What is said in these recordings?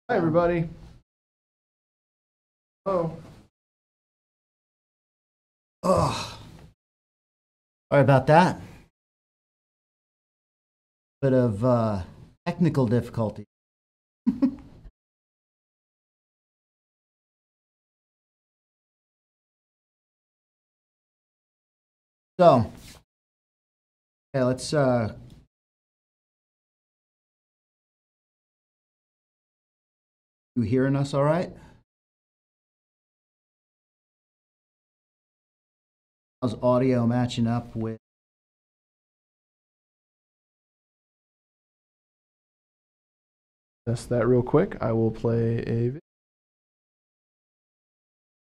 Hi, everybody. Oh. Oh, sorry about that. Bit of technical difficulty. So, okay, let's you hearing us all right? How's audio matching up with? Test that real quick. I will play a video.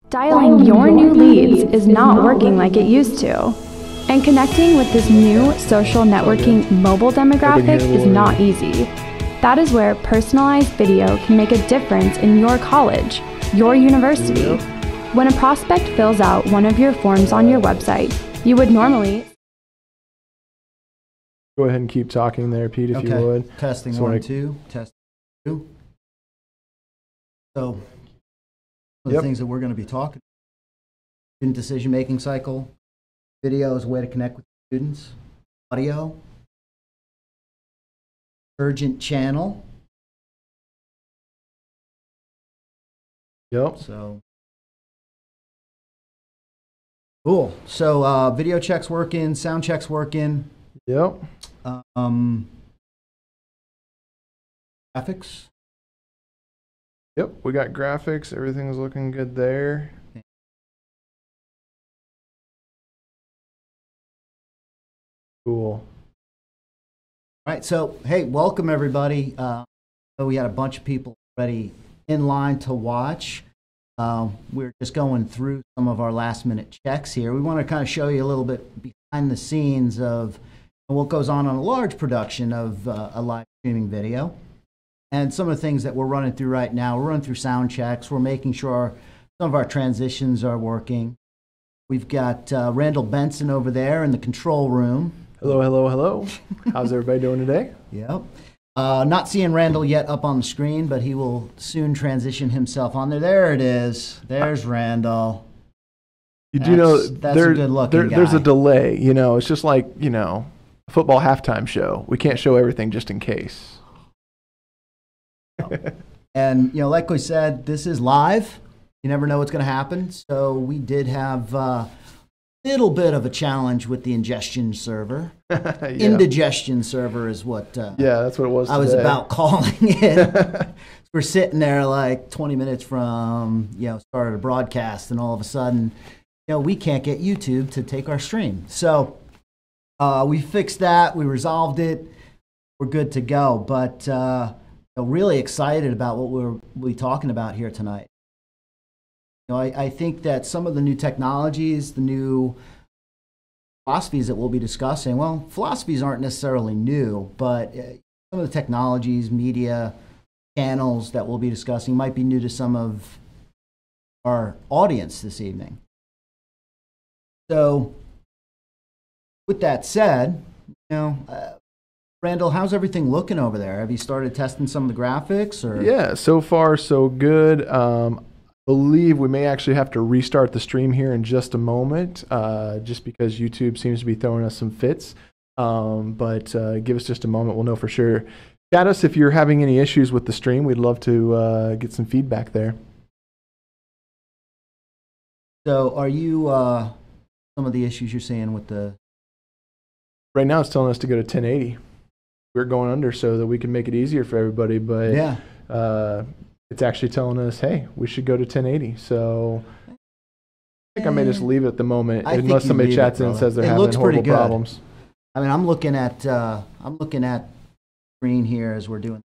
Dialing your new leads is not working like it used to. And connecting with this new social networking mobile demographic is not easy. That is where personalized video can make a difference in your college, your university. When a prospect fills out one of your forms on your website, you would normally... Go ahead and keep talking there, Pete, if you would. Testing 1, 2. Testing 2. So, one of the things that we're going to be talking about, student decision-making cycle, video is a way to connect with students, audio, urgent channel. Yep. So, cool. So, video check's working, sound check's working. Yep. Graphics. Yep, we got graphics. Everything's looking good there. Cool. All right, so hey, welcome everybody. We had a bunch of people already in line to watch. We're just going through some of our last minute checks here. We want to kind of show you a little bit behind the scenes of what goes on a large production of a live streaming video. And some of the things that we're running through right now, we're running through sound checks. We're making sure some of our transitions are working. We've got Randall Benson over there in the control room. Hello, hello, hello. How's everybody doing today? Yep. Not seeing Randall yet up on the screen, but he will soon transition himself on there. There it is. There's Randall. You do know that's a good looking guy. There's a delay. You know, it's just like, you know, a football halftime show. We can't show everything just in case. And, you know, like we said, this is live. You never know what's going to happen. So we did have a little bit of a challenge with the ingestion server. Indigestion server is what that's what it was I was about calling it. We're sitting there like 20 minutes from, start of the broadcast, and all of a sudden, we can't get YouTube to take our stream. So we fixed that. We resolved it. We're good to go. But really excited about what we'll be talking about here tonight. I think that some of the new technologies, the new philosophies that we'll be discussing, well, philosophies aren't necessarily new, but some of the technologies, media, channels that we'll be discussing might be new to some of our audience this evening. So, with that said, Randall, how's everything looking over there? Have you started testing some of the graphics? Or? Yeah, so far so good. I believe we may actually have to restart the stream here in just a moment, just because YouTube seems to be throwing us some fits. But give us just a moment. We'll know for sure. Chat us if you're having any issues with the stream. We'd love to get some feedback there. So are you some of the issues you're seeing with the... Right now it's telling us to go to 1080. We're going under so that we can make it easier for everybody. But it's actually telling us, hey, we should go to 1080. So I think I may just leave it at the moment, unless somebody chats in and says they're having horrible problems. I mean, I'm looking at screen here as we're doing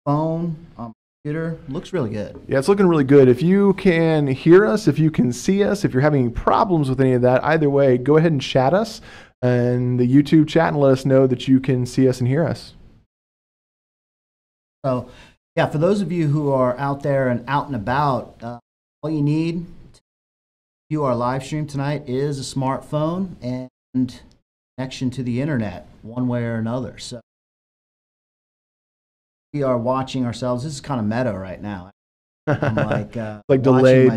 phone on computer. Looks really good. Yeah, it's looking really good. If you can hear us, if you can see us, if you're having problems with any of that, either way, go ahead and chat us in the YouTube chat and let us know that you can see us and hear us. So, yeah, for those of you who are out there and out and about, all you need to view our live stream tonight is a smartphone and connection to the internet, one way or another. So, we are watching ourselves. This is kind of meta right now. I'm like, like delayed.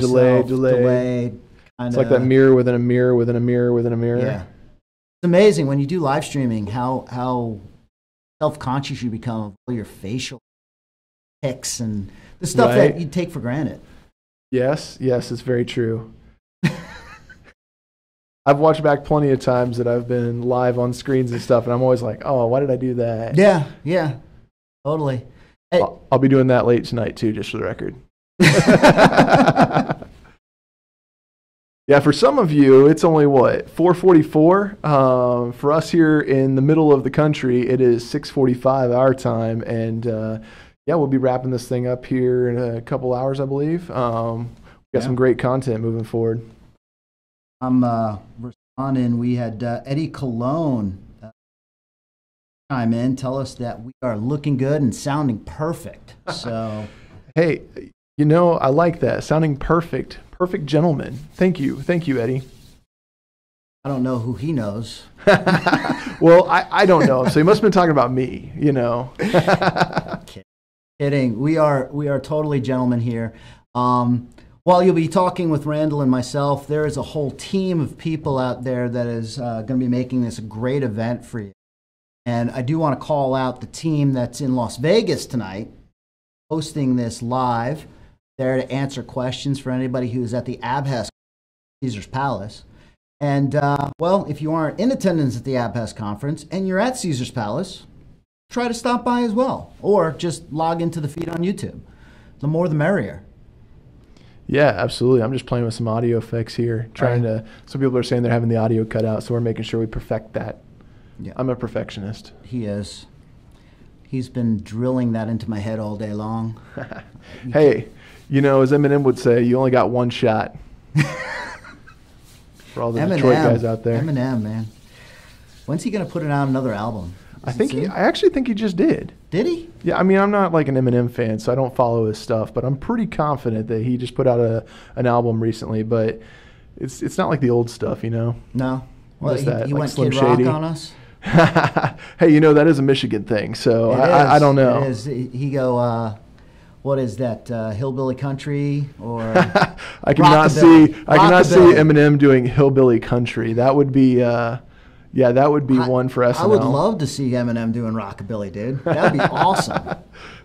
It's like that mirror within a mirror within a mirror within a mirror. Yeah. It's amazing when you do live streaming how self-conscious you become of all your facial tics and the stuff that you take for granted. Yes, it's very true. I've watched back plenty of times that I've been live on screens and stuff, and I'm always like, oh, why did I do that? Yeah, totally. Hey. I'll be doing that late tonight, too, just for the record. Yeah, for some of you, it's only, 4:44? For us here in the middle of the country, it is 6:45 our time, and we'll be wrapping this thing up here in a couple hours, I believe. We've got some great content moving forward. I'm responding. We had Eddie Cologne chime in, tell us that we are looking good and sounding perfect. So, hey, I like that, sounding perfect. Perfect gentleman. Thank you, Eddie. I don't know who he knows. Well, I don't know him, so he must have been talking about me. Kidding. We are totally gentlemen here. While you'll be talking with Randall and myself, there is a whole team of people out there that is going to be making this a great event for you. And I do want to call out the team that's in Las Vegas tonight, hosting this live, there to answer questions for anybody who's at the ABHES Caesars Palace. And, if you aren't in attendance at the ABHES conference and you're at Caesars Palace, try to stop by as well, or just log into the feed on YouTube. The more the merrier. Yeah, absolutely. I'm just playing with some audio effects here, some people are saying they're having the audio cut out, so we're making sure we perfect that. Yeah. I'm a perfectionist. He is. He's been drilling that into my head all day long. Hey, as Eminem would say, you only got one shot. For all the Detroit guys out there. Eminem, man. When's he going to put out another album? I actually think he just did. Did he? Yeah, I mean, I'm not like an Eminem fan, so I don't follow his stuff, but I'm pretty confident that he just put out an album recently, but it's not like the old stuff, No. Well, he went Kid Rock on us? Hey, that is a Michigan thing, so I don't know. It is. He what is that, hillbilly country or I cannot see Eminem doing hillbilly country. That would be that would be one for SNL. I would love to see Eminem doing rockabilly, dude. That'd be awesome.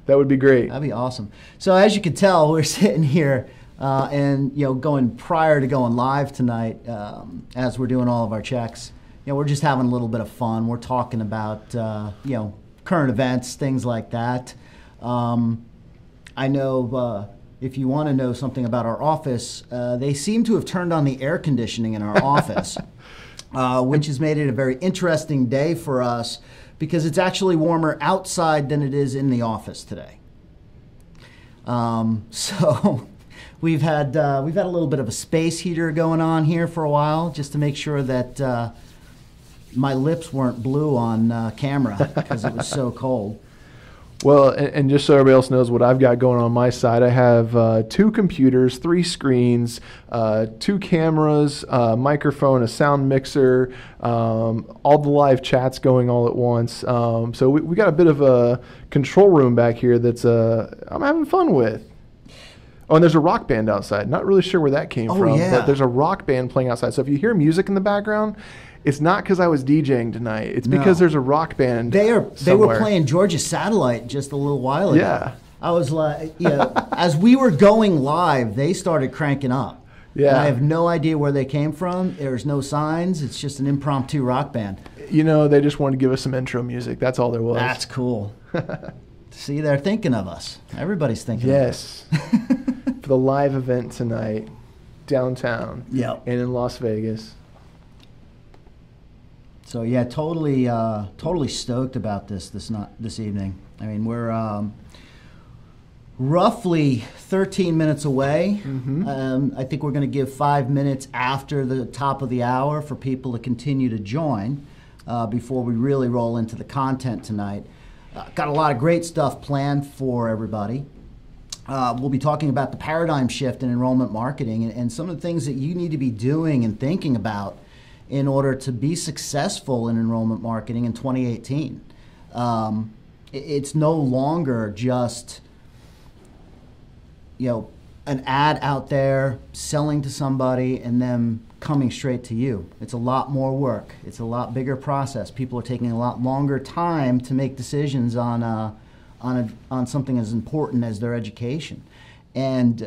That would be great. That'd be awesome. So as you can tell, we're sitting here and going prior to going live tonight, as we're doing all of our checks. We're just having a little bit of fun. We're talking about current events, things like that. I know if you want to know something about our office, they seem to have turned on the air conditioning in our office. Which has made it a very interesting day for us because it's actually warmer outside than it is in the office today. So we've had a little bit of a space heater going on here for a while just to make sure that my lips weren't blue on camera because it was so cold. Well, and just so everybody else knows what I've got going on my side, I have 2 computers, 3 screens, 2 cameras, a microphone, a sound mixer, all the live chats going all at once. So we got a bit of a control room back here that's I'm having fun with. Oh, and there's a rock band outside. Not really sure where that came from, but there's a rock band playing outside. So if you hear music in the background, it's not because I was DJing tonight. It's because there's a rock band. They were playing Georgia Satellite just a little while ago. Yeah. I was like, as we were going live, they started cranking up. Yeah. And I have no idea where they came from. There's no signs. It's just an impromptu rock band. They just wanted to give us some intro music. That's all there was. That's cool. See, they're thinking of us. Everybody's thinking of us. Yes. For the live event tonight, downtown. Yep. And in Las Vegas. So yeah, totally stoked about this evening. I mean, we're roughly 13 minutes away. Mm-hmm. I think we're going to give 5 minutes after the top of the hour for people to continue to join before we really roll into the content tonight. Got a lot of great stuff planned for everybody. We'll be talking about the paradigm shift in enrollment marketing and some of the things that you need to be doing and thinking about in order to be successful in enrollment marketing in 2018. it's no longer just, an ad out there selling to somebody and them coming straight to you. It's a lot more work. It's a lot bigger process. People are taking a lot longer time to make decisions on something as important as their education. And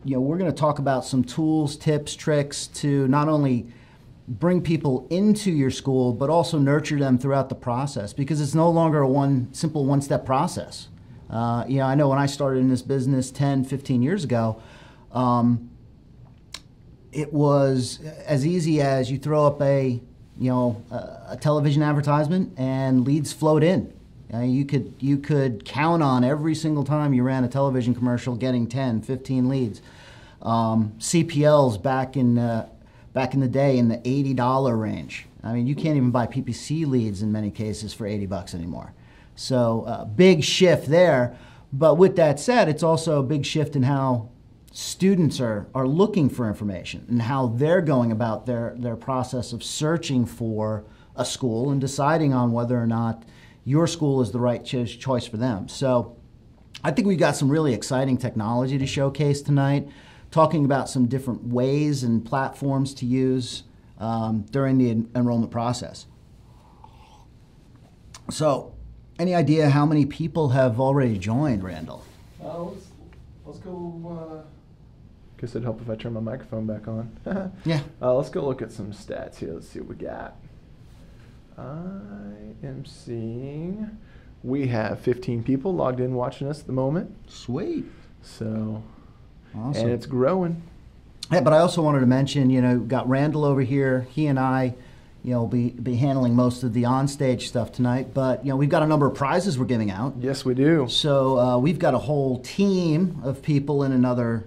we're going to talk about some tools, tips, tricks to not only bring people into your school, but also nurture them throughout the process, because it's no longer a simple one-step process. I know when I started in this business 10, 15 years ago, it was as easy as you throw up a television advertisement and leads flowed in. You could count on every single time you ran a television commercial getting 10, 15 leads. CPLs back in the day in the $80 range. I mean, you can't even buy PPC leads in many cases for $80 anymore. So big shift there. But with that said, it's also a big shift in how students are looking for information and how they're going about their process of searching for a school and deciding on whether or not your school is the right choice for them. So I think we've got some really exciting technology to showcase tonight, talking about some different ways and platforms to use during the enrollment process. So, any idea how many people have already joined, Randall? Let's go. Guess it'd help if I turn my microphone back on. Yeah. Let's go look at some stats here. Let's see what we got. I am seeing we have 15 people logged in watching us at the moment. Sweet. So, awesome. And it's growing. Yeah, but I also wanted to mention, we've got Randall over here. He and I, be handling most of the onstage stuff tonight. But, we've got a number of prizes we're giving out. Yes, we do. So we've got a whole team of people in another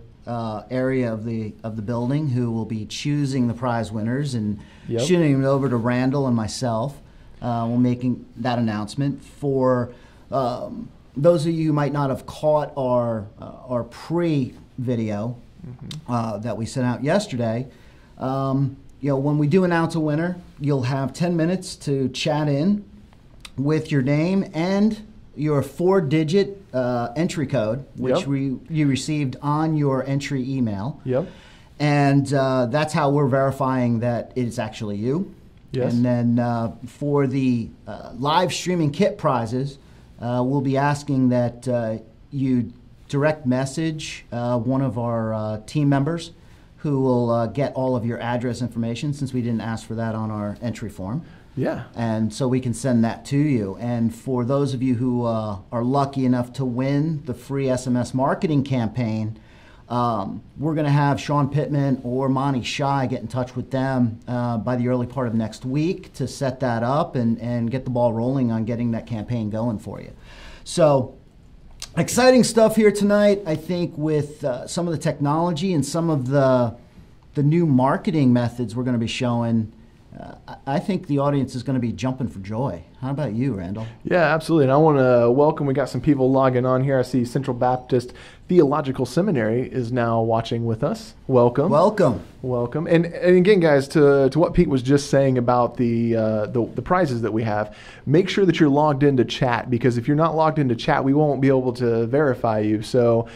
area of the building who will be choosing the prize winners and shooting it over to Randall and myself. We're making that announcement. For those of you who might not have caught our pre-video that we sent out yesterday, when we do announce a winner, you'll have 10 minutes to chat in with your name and your 4-digit entry code, which you received on your entry email. Yep. And that's how we're verifying that it is actually you. Yes. And then for the live streaming kit prizes, we'll be asking that you direct message one of our team members who will get all of your address information, since we didn't ask for that on our entry form. Yeah. And so we can send that to you. And for those of you who are lucky enough to win the free SMS marketing campaign, we're going to have Sean Pittman or Monty Shy get in touch with them by the early part of next week to set that up and get the ball rolling on getting that campaign going for you. So exciting stuff here tonight, I think, with some of the technology and some of the new marketing methods we're going to be showing. I think the audience is going to be jumping for joy. How about you, Randall? Yeah, absolutely. And I want to welcome, we got some people logging on here. I see Central Baptist Theological Seminary is now watching with us. Welcome. Welcome. Welcome. And again, guys, to what Pete was just saying about the prizes that we have, make sure that you're logged into chat, because if you're not logged into chat, we won't be able to verify you. So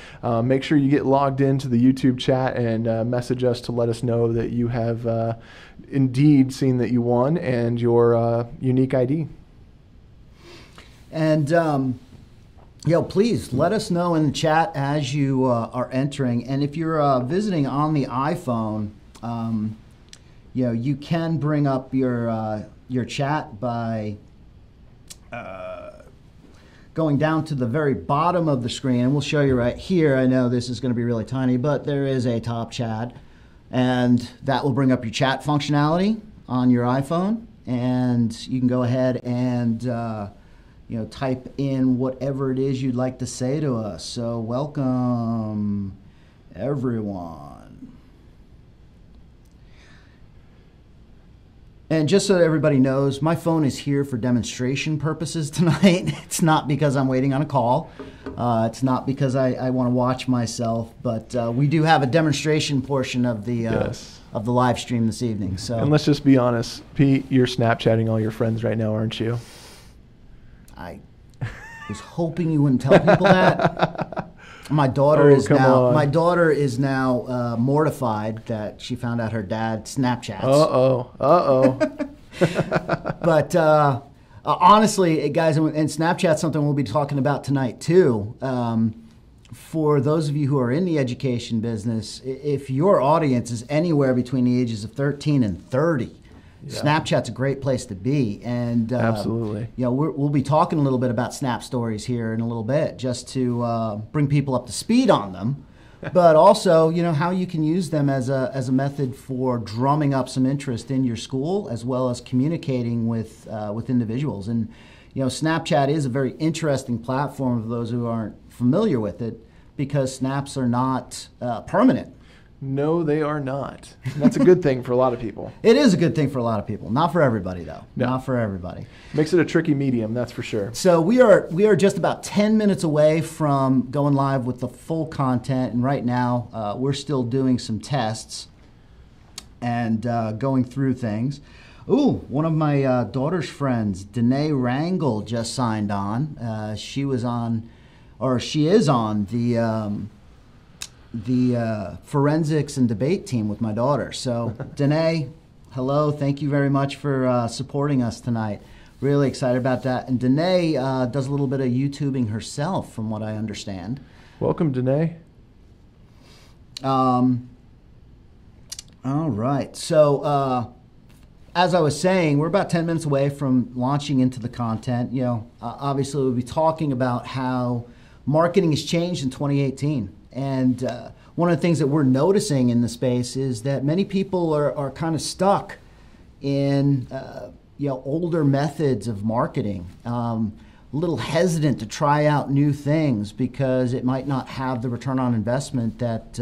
make sure you get logged into the YouTube chat and message us to let us know that you have indeed seen that you won and your unique ID. And please let us know in the chat as you are entering. And if you're visiting on the iPhone, you can bring up your chat by going down to the very bottom of the screen. And we'll show you right here. I know this is going to be really tiny, but there is a top chat. And that will bring up your chat functionality on your iPhone. And you can go ahead and type in whatever it is you'd like to say to us. So welcome, everyone. And just so everybody knows, my phone is here for demonstration purposes tonight. It's not because I'm waiting on a call. It's not because I want to watch myself. But we do have a demonstration portion of the live stream this evening. So, and let's just be honest, Pete, you're Snapchatting all your friends right now, aren't you? was hoping you wouldn't tell people that. My daughter is now mortified that she found out her dad Snapchats. But honestly, guys, and Snapchat's something we'll be talking about tonight too. For those of you who are in the education business, if your audience is anywhere between the ages of 13 and 30, Snapchat's a great place to be. And absolutely, we'll be talking a little bit about Snap Stories here in a little bit, just to bring people up to speed on them, but also how you can use them as a method for drumming up some interest in your school, as well as communicating with individuals. And Snapchat is a very interesting platform for those who aren't familiar with it, because snaps are not permanent. No, they are not. That's a good thing for a lot of people. It is a good thing for a lot of people. Not for everybody, though. No. Not for everybody. Makes it a tricky medium, that's for sure. So we are just about 10 minutes away from going live with the full content, and right now we're still doing some tests and going through things. Ooh, one of my daughter's friends, Danae Rangel, just signed on. She is on the forensics and debate team with my daughter. So, Danae, hello. Thank you very much for supporting us tonight. Really excited about that. And Danae does a little bit of YouTubing herself, from what I understand. Welcome, Danae. All right. So, as I was saying, we're about 10 minutes away from launching into the content. Obviously, we'll be talking about how marketing has changed in 2018. And one of the things that we're noticing in the space is that many people are kind of stuck in older methods of marketing, a little hesitant to try out new things because it might not have the return on investment that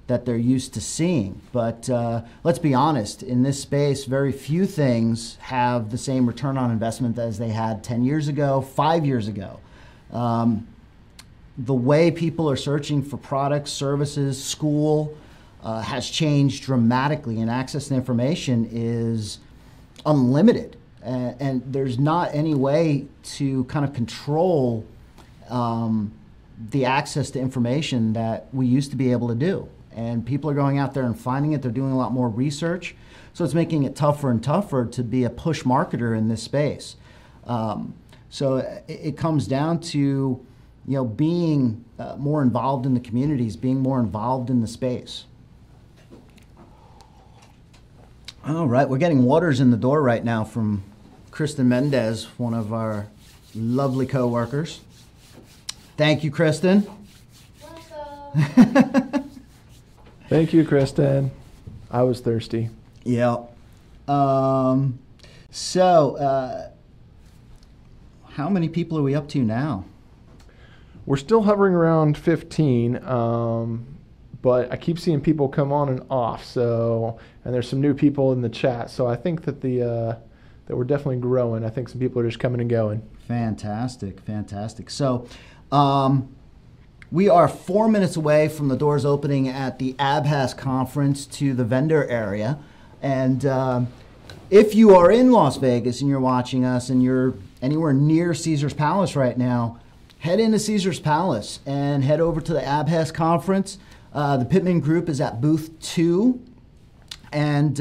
they're used to seeing. But let's be honest, in this space, very few things have the same return on investment as they had 10 years ago, 5 years ago. The way people are searching for products, services, school has changed dramatically, and access to information is unlimited. And there's not any way to kind of control the access to information that we used to be able to do. And people are going out there and finding it. They're doing a lot more research. So it's making it tougher and tougher to be a push marketer in this space. So it comes down to being more involved in the communities, being more involved in the space. All right, we're getting waters in the door right now from Kristen Mendez, one of our lovely coworkers. Thank you, Kristen. Welcome. Thank you, Kristen. I was thirsty. Yeah. How many people are we up to now? We're still hovering around 15, but I keep seeing people come on and off. So, and there's some new people in the chat. So I think that that we're definitely growing. I think some people are just coming and going. Fantastic, fantastic. So, we are 4 minutes away from the doors opening at the ABHAS conference to the vendor area, and if you are in Las Vegas and you're watching us and you're anywhere near Caesar's Palace right now, head into Caesar's Palace and head over to the ABHAS conference. The Pittman Group is at booth 2. And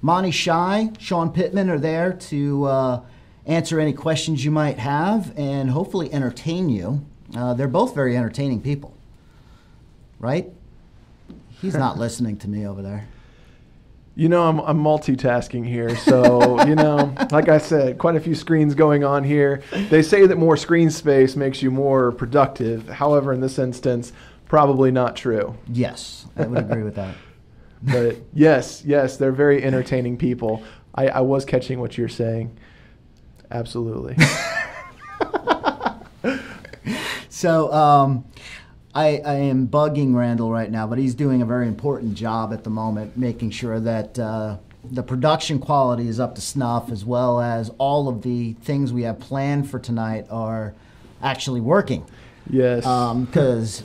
Monty Shai, Sean Pittman are there to answer any questions you might have and hopefully entertain you. They're both very entertaining people, right? He's not listening to me over there. I'm multitasking here. So, like I said, quite a few screens going on here. They say that more screen space makes you more productive. However, in this instance, probably not true. Yes, I would agree with that. But yes, they're very entertaining people. I was catching what you're saying. Absolutely. So I am bugging Randall right now, but he's doing a very important job at the moment, making sure that the production quality is up to snuff, as well as all of the things we have planned for tonight are actually working. Yes. Because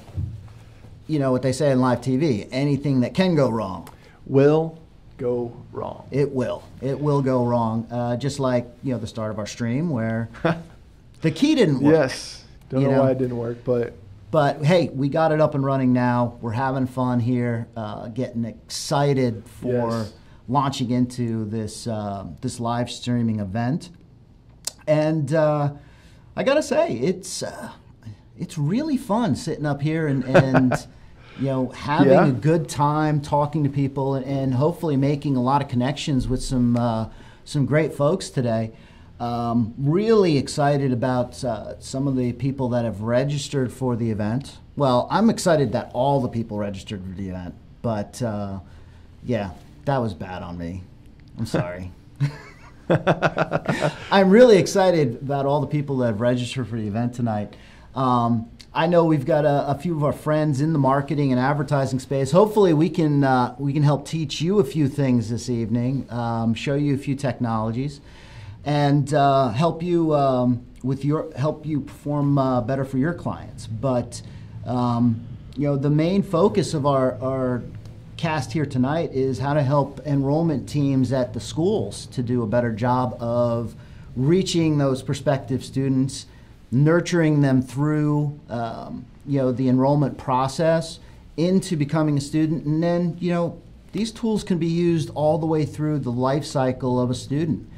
you know what they say in live TV, anything that can go wrong will go wrong. It will go wrong. Just like the start of our stream where The key didn't work. Yes. Don't know why it didn't work, But hey, we got it up and running now. We're having fun here, getting excited for launching into this this live streaming event. And I gotta say, it's really fun sitting up here and having a good time talking to people and hopefully making a lot of connections with some great folks today. Really excited about some of the people that have registered for the event. Well, I'm excited that all the people registered for the event, but yeah, that was bad on me. I'm sorry. I'm really excited about all the people that have registered for the event tonight. I know we've got a few of our friends in the marketing and advertising space. Hopefully we can help teach you a few things this evening, show you a few technologies, and help you perform better for your clients. But the main focus of our cast here tonight is how to help enrollment teams at the schools to do a better job of reaching those prospective students, nurturing them through the enrollment process into becoming a student, and then these tools can be used all the way through the life cycle of a student.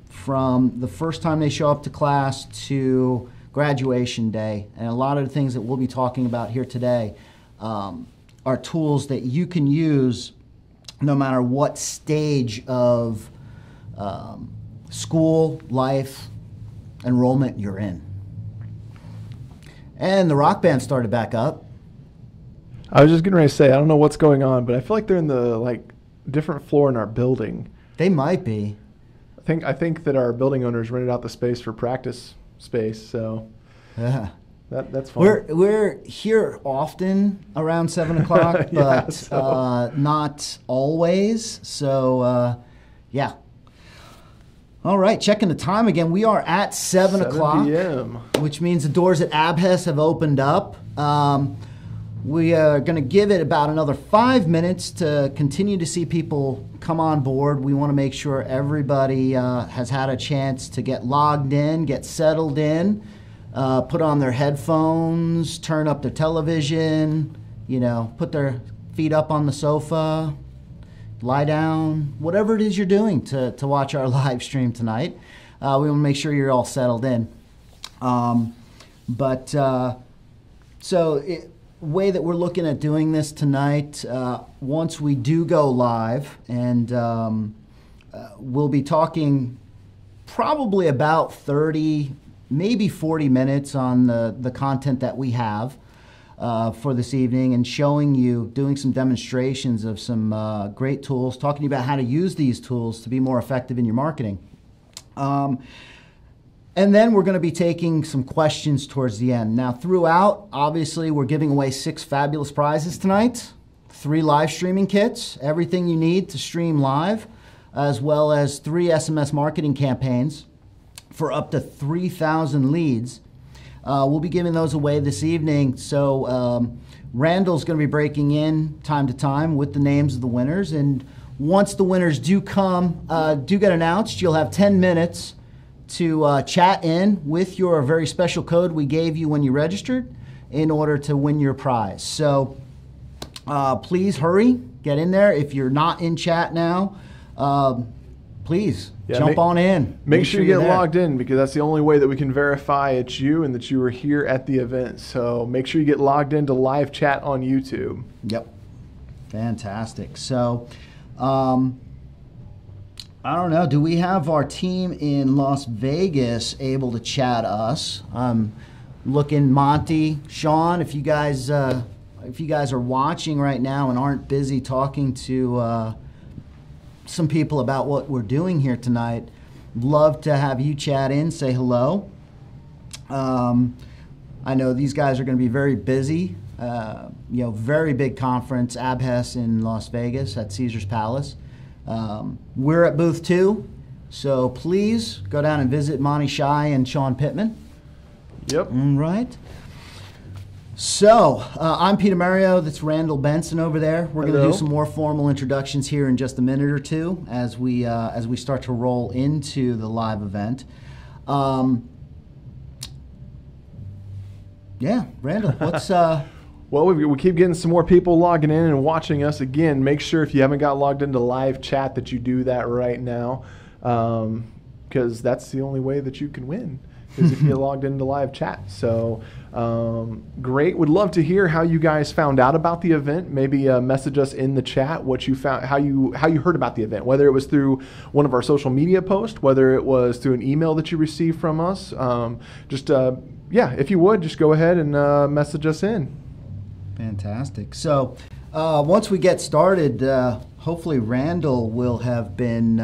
From the first time they show up to class to graduation day. And a lot of the things that we'll be talking about here today are tools that you can use no matter what stage of school, life, enrollment you're in. And the rock band started back up. I was just getting ready to say, I don't know what's going on, but I feel like they're in the different floor in our building. They might be. I think that our building owners rented out the space for practice space, so yeah, that's fun. We're here often around 7 o'clock, but not always. So yeah. All right, checking the time again. We are at 7 o'clock, p.m., which means the doors at ABHES have opened up. We are going to give it about another 5 minutes to continue to see people come on board. We want to make sure everybody has had a chance to get logged in, get settled in, put on their headphones, turn up their television, put their feet up on the sofa, lie down, whatever it is you're doing to watch our live stream tonight. We want to make sure you're all settled in. Way that we're looking at doing this tonight, once we do go live, and we'll be talking probably about 30, maybe 40 minutes on the content that we have for this evening, and showing you, doing some demonstrations of some great tools, talking about how to use these tools to be more effective in your marketing. And then we're going to be taking some questions towards the end. Now, throughout, obviously, we're giving away 6 fabulous prizes tonight, 3 live streaming kits, everything you need to stream live, as well as 3 SMS marketing campaigns for up to 3,000 leads. We'll be giving those away this evening. So Randall's going to be breaking in time to time with the names of the winners. And once the winners do get announced, you'll have 10 minutes to chat in with your very special code we gave you when you registered in order to win your prize. So please hurry, get in there. If you're not in chat now, please jump on in. Make sure you get logged in, because that's the only way that we can verify it's you and that you were here at the event. So make sure you get logged into live chat on YouTube. Yep. Fantastic. So I don't know. Do we have our team in Las Vegas able to chat us? I'm looking, Monty, Sean, if you guys are watching right now and aren't busy talking to some people about what we're doing here tonight, love to have you chat in, say hello. I know these guys are going to be very busy. Very big conference, ABHES in Las Vegas at Caesars Palace. We're at booth 2, so please go down and visit Monty Shai and Sean Pittman. Yep. All right. So I'm Peter Mario. That's Randall Benson over there. We're going to do some more formal introductions here in just a minute or two as we start to roll into the live event. Yeah, Randall, what's Well, we keep getting some more people logging in and watching us. Again, make sure if you haven't got logged into live chat that you do that right now, because that's the only way that you can win, is if you get logged into live chat. So great. Would love to hear how you guys found out about the event. Maybe message us in the chat what you found, how you heard about the event, whether it was through one of our social media posts, whether it was through an email that you received from us. Yeah, if you would, just go ahead and message us in. Fantastic. So once we get started, hopefully Randall will have been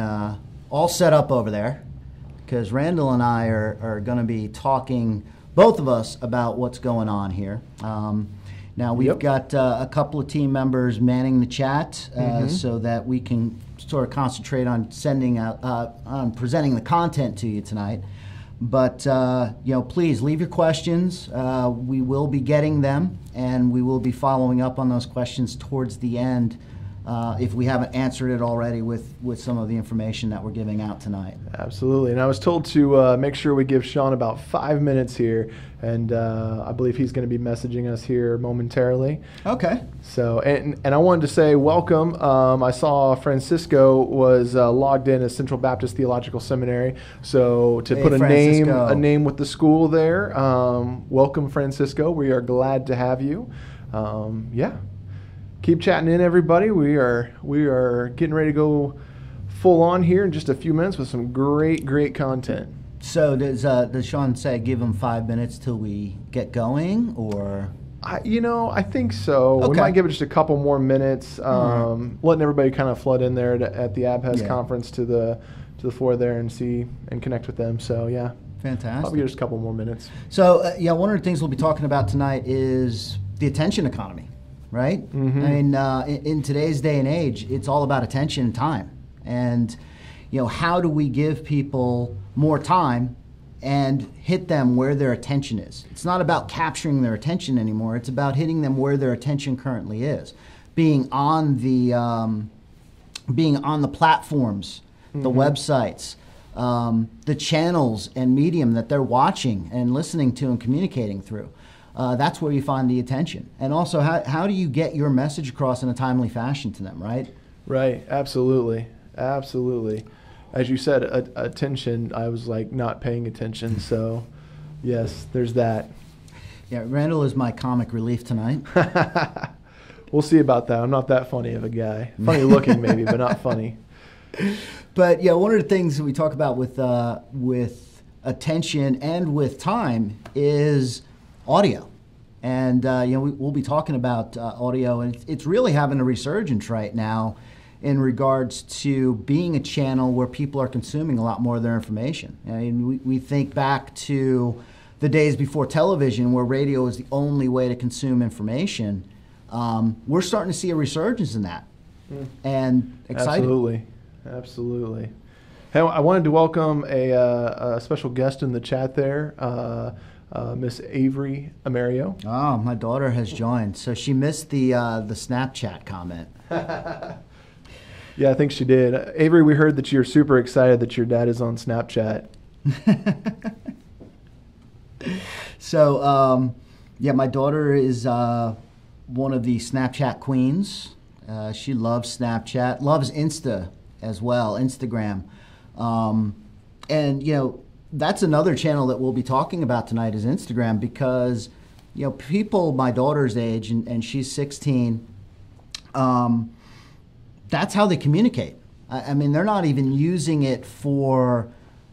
all set up over there, because Randall and I are going to be talking, both of us, about what's going on here. Now we've got a couple of team members manning the chat so that we can sort of concentrate on sending out, on presenting the content to you tonight. But please leave your questions. We will be getting them, and we will be following up on those questions towards the end if we haven't answered it already with some of the information that we're giving out tonight. Absolutely. And I was told to make sure we give Sean about 5 minutes here, and I believe he's going to be messaging us here momentarily. Okay. So, and I wanted to say welcome. I saw Francisco was logged in as Central Baptist Theological Seminary. So to put a name with the school there, welcome, Francisco. We are glad to have you. Keep chatting in, everybody. We are getting ready to go full on here in just a few minutes with some great content. So does Sean say give him 5 minutes till we get going, or? I think so. Okay. We might give it just a couple more minutes, letting everybody kind of flood in there at the ABHES conference to the floor there and see and connect with them. So yeah, fantastic. Probably just a couple more minutes. So one of the things we'll be talking about tonight is the attention economy, right? Mm-hmm. I mean, in today's day and age, it's all about attention and time, and how do we give people more time and hit them where their attention is? It's not about capturing their attention anymore. It's about hitting them where their attention currently is, being on the platforms, the websites, the channels and medium that they're watching and listening to and communicating through. That's where you find the attention. And also, how do you get your message across in a timely fashion to them, right? Right. Absolutely. As you said, attention, I was like not paying attention. So, yes, there's that. Yeah, Randall is my comic relief tonight. We'll see about that. I'm not that funny of a guy. Funny looking maybe, but not funny. But one of the things that we talk about with attention and with time is audio. And we'll be talking about audio, and it's really having a resurgence right now in regards to being a channel where people are consuming a lot more of their information. I mean, we think back to the days before television where radio was the only way to consume information. We're starting to see a resurgence in that, and excited. Absolutely. Hey, I wanted to welcome a special guest in the chat there, Miss Avery Amerio. Oh, my daughter has joined, so she missed the Snapchat comment. Yeah, I think she did. Avery, we heard that you're super excited that your dad is on Snapchat. So, my daughter is one of the Snapchat queens. She loves Snapchat, loves Insta as well, Instagram. And, that's another channel that we'll be talking about tonight is Instagram, because, people my daughter's age, and she's 16, that's how they communicate. I mean, they're not even using it for,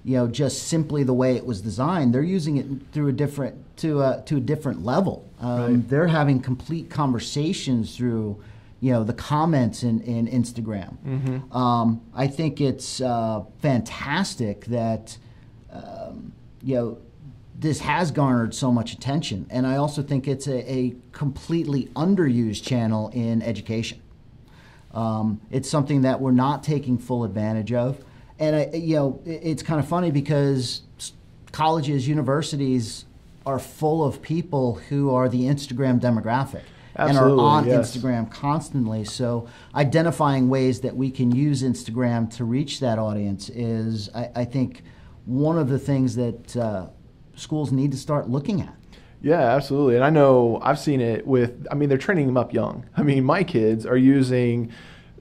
just simply the way it was designed. They're using it through a different level. Right. They're having complete conversations through, the comments in Instagram. Mm-hmm. I think it's fantastic that, this has garnered so much attention. And I also think it's a completely underused channel in education. It's something that we're not taking full advantage of. And, it's kind of funny because colleges, universities are full of people who are the Instagram demographic. Absolutely, and are on yes. Instagram constantly. So identifying ways that we can use Instagram to reach that audience is, I think, one of the things that schools need to start looking at. Yeah, absolutely. And I know I've seen it with, I mean, they're training them up young. I mean, my kids are using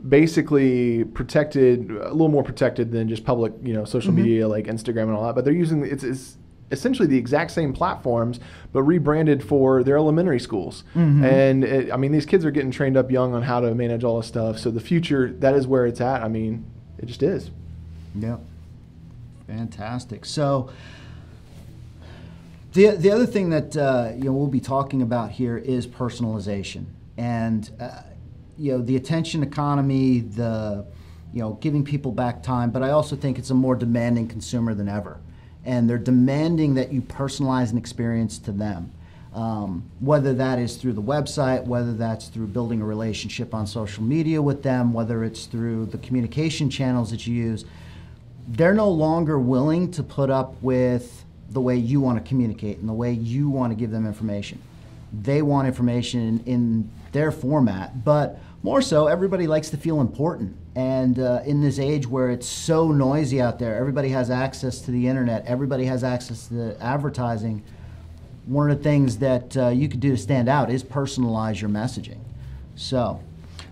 basically protected, a little more protected than just public, social media like Instagram and all that, but they're using, it's essentially the exact same platforms, but rebranded for their elementary schools. And I mean, these kids are getting trained up young on how to manage all this stuff. So the future, that is where it's at. I mean, it just is. Yeah. Fantastic. So the other thing that we'll be talking about here is personalization, and the attention economy, the giving people back time. But I also think it's a more demanding consumer than ever, and they're demanding that you personalize an experience to them. Whether that is through the website, whether that's through building a relationship on social media with them, whether it's through the communication channels that you use, they're no longer willing to put up with the way you want to communicate and the way you want to give them information. They want information in their format, but more so, everybody likes to feel important. And in this age where it's so noisy out there, everybody has access to the internet, everybody has access to advertising. One of the things that you could do to stand out is personalize your messaging. So,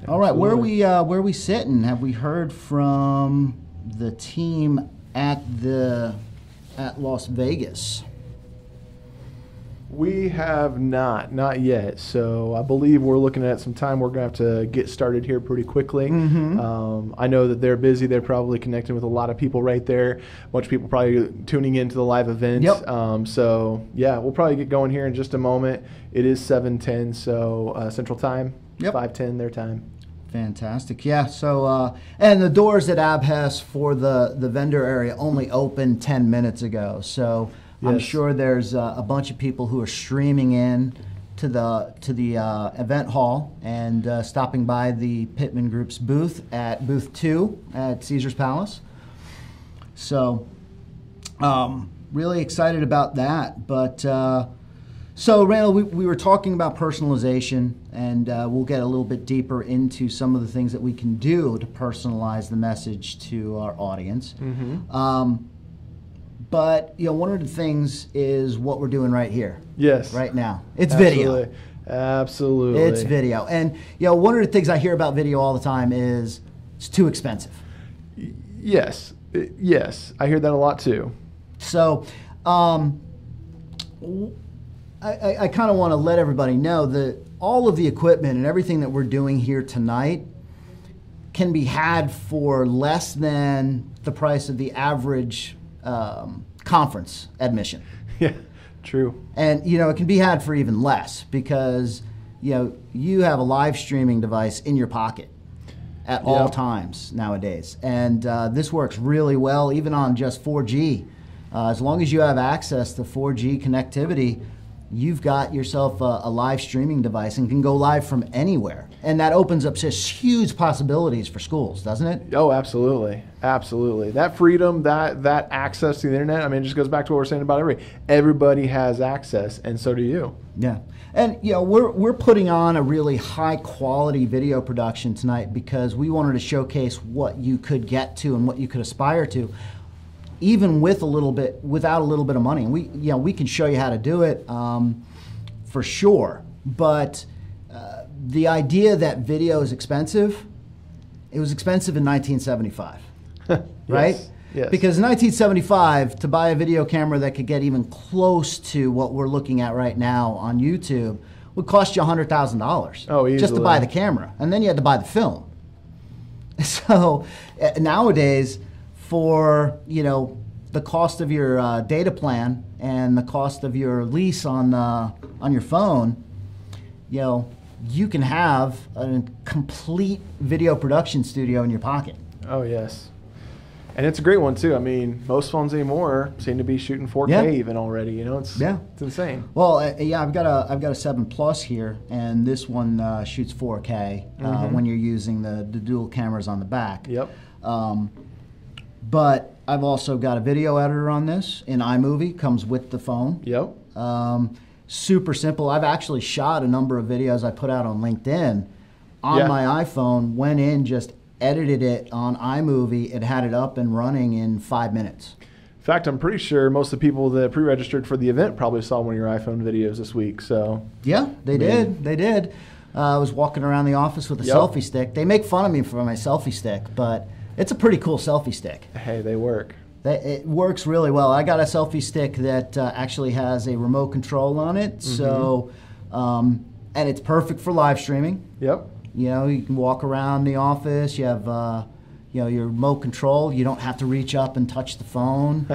all right, where are we sitting? Have we heard from the team at Las Vegas? We have not yet. So I believe we're looking at some time. We're going to have to get started here pretty quickly. I know that they're busy. They're probably connecting with a lot of people right there. A bunch of people probably tuning into the live event. So yeah, we'll probably get going here in just a moment. It is 7:10, so Central Time, 5:10 their time. Fantastic. Yeah. So, and the doors at Abhes for the vendor area only opened 10 minutes ago. So I'm sure there's a bunch of people who are streaming in to the event hall and stopping by the Pittman Group's booth at booth 2 at Caesar's Palace. So, really excited about that. But so, Randall, we were talking about personalization, and we'll get a little bit deeper into some of the things that we can do to personalize the message to our audience. But one of the things is what we're doing right here. Yes. Right now. It's video. Absolutely. It's video. And one of the things I hear about video all the time is it's too expensive. Yes. I hear that a lot too. So, I kind of want to let everybody know that all of the equipment and everything that we're doing here tonight can be had for less than the price of the average conference admission. Yeah, true. And it can be had for even less because you have a live streaming device in your pocket at all times nowadays, and this works really well even on just 4G. As long as you have access to 4G connectivity, you've got yourself a live streaming device and can go live from anywhere. And that opens up just huge possibilities for schools, doesn't it? Oh, absolutely. Absolutely. That freedom, that access to the internet, I mean, it just goes back to what we're saying about everybody has access, and so do you. Yeah. And, we're putting on a really high quality video production tonight because we wanted to showcase what you could get to and what you could aspire to, even without a little bit of money. And we can show you how to do it for sure. But the idea that video is expensive, it was expensive in 1975, right? Yes. Because in 1975, to buy a video camera that could get even close to what we're looking at right now on YouTube would cost you $100,000. Oh, easily. Just to buy the camera. And then you had to buy the film. So nowadays, for the cost of your data plan and the cost of your lease on your phone, you can have a complete video production studio in your pocket. Oh yes, and it's a great one too. I mean, most phones anymore seem to be shooting 4K even already. It's insane. Well, I've got a 7 Plus here, and this one shoots 4K when you're using the dual cameras on the back. Yep. But I've also got a video editor on this in iMovie, comes with the phone. Yep. Super simple. I've actually shot a number of videos I put out on LinkedIn on my iPhone, went in, just edited it on iMovie, and had it up and running in 5 minutes. In fact, I'm pretty sure most of the people that pre-registered for the event probably saw one of your iPhone videos this week. So yeah, they did. They did. I was walking around the office with a selfie stick. They make fun of me for my selfie stick, but it's a pretty cool selfie stick. Hey, they work. It works really well. I got a selfie stick that actually has a remote control on it, so and it's perfect for live streaming. Yep. You know, you can walk around the office. You have you know, your remote control. You don't have to reach up and touch the phone.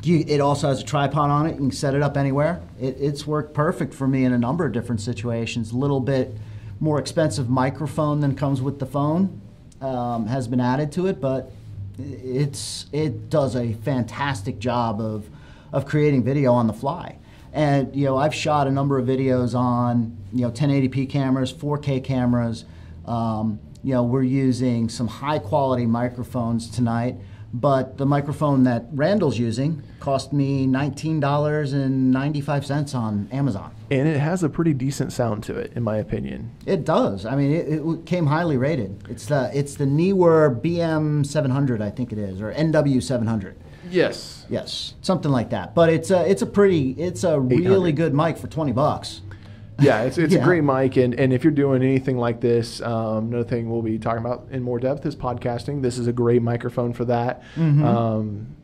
It also has a tripod on it. You can set it up anywhere. It's worked perfect for me in a number of different situations. A little bit more expensive microphone than comes with the phone has been added to it, but it does a fantastic job of creating video on the fly. And you know, I've shot a number of videos on 1080p cameras, 4K cameras. You know, we're using some high quality microphones tonight, but the microphone that Randall's using cost me $19.95 on Amazon. And it has a pretty decent sound to it, in my opinion. It does. I mean, it came highly rated. It's the Neewer BM700, I think it is, or NW700. Yes. Yes, something like that. But it's a really good mic for $20. Yeah, it's a great mic, and if you're doing anything like this, another thing we'll be talking about in more depth is podcasting. This is a great microphone for that.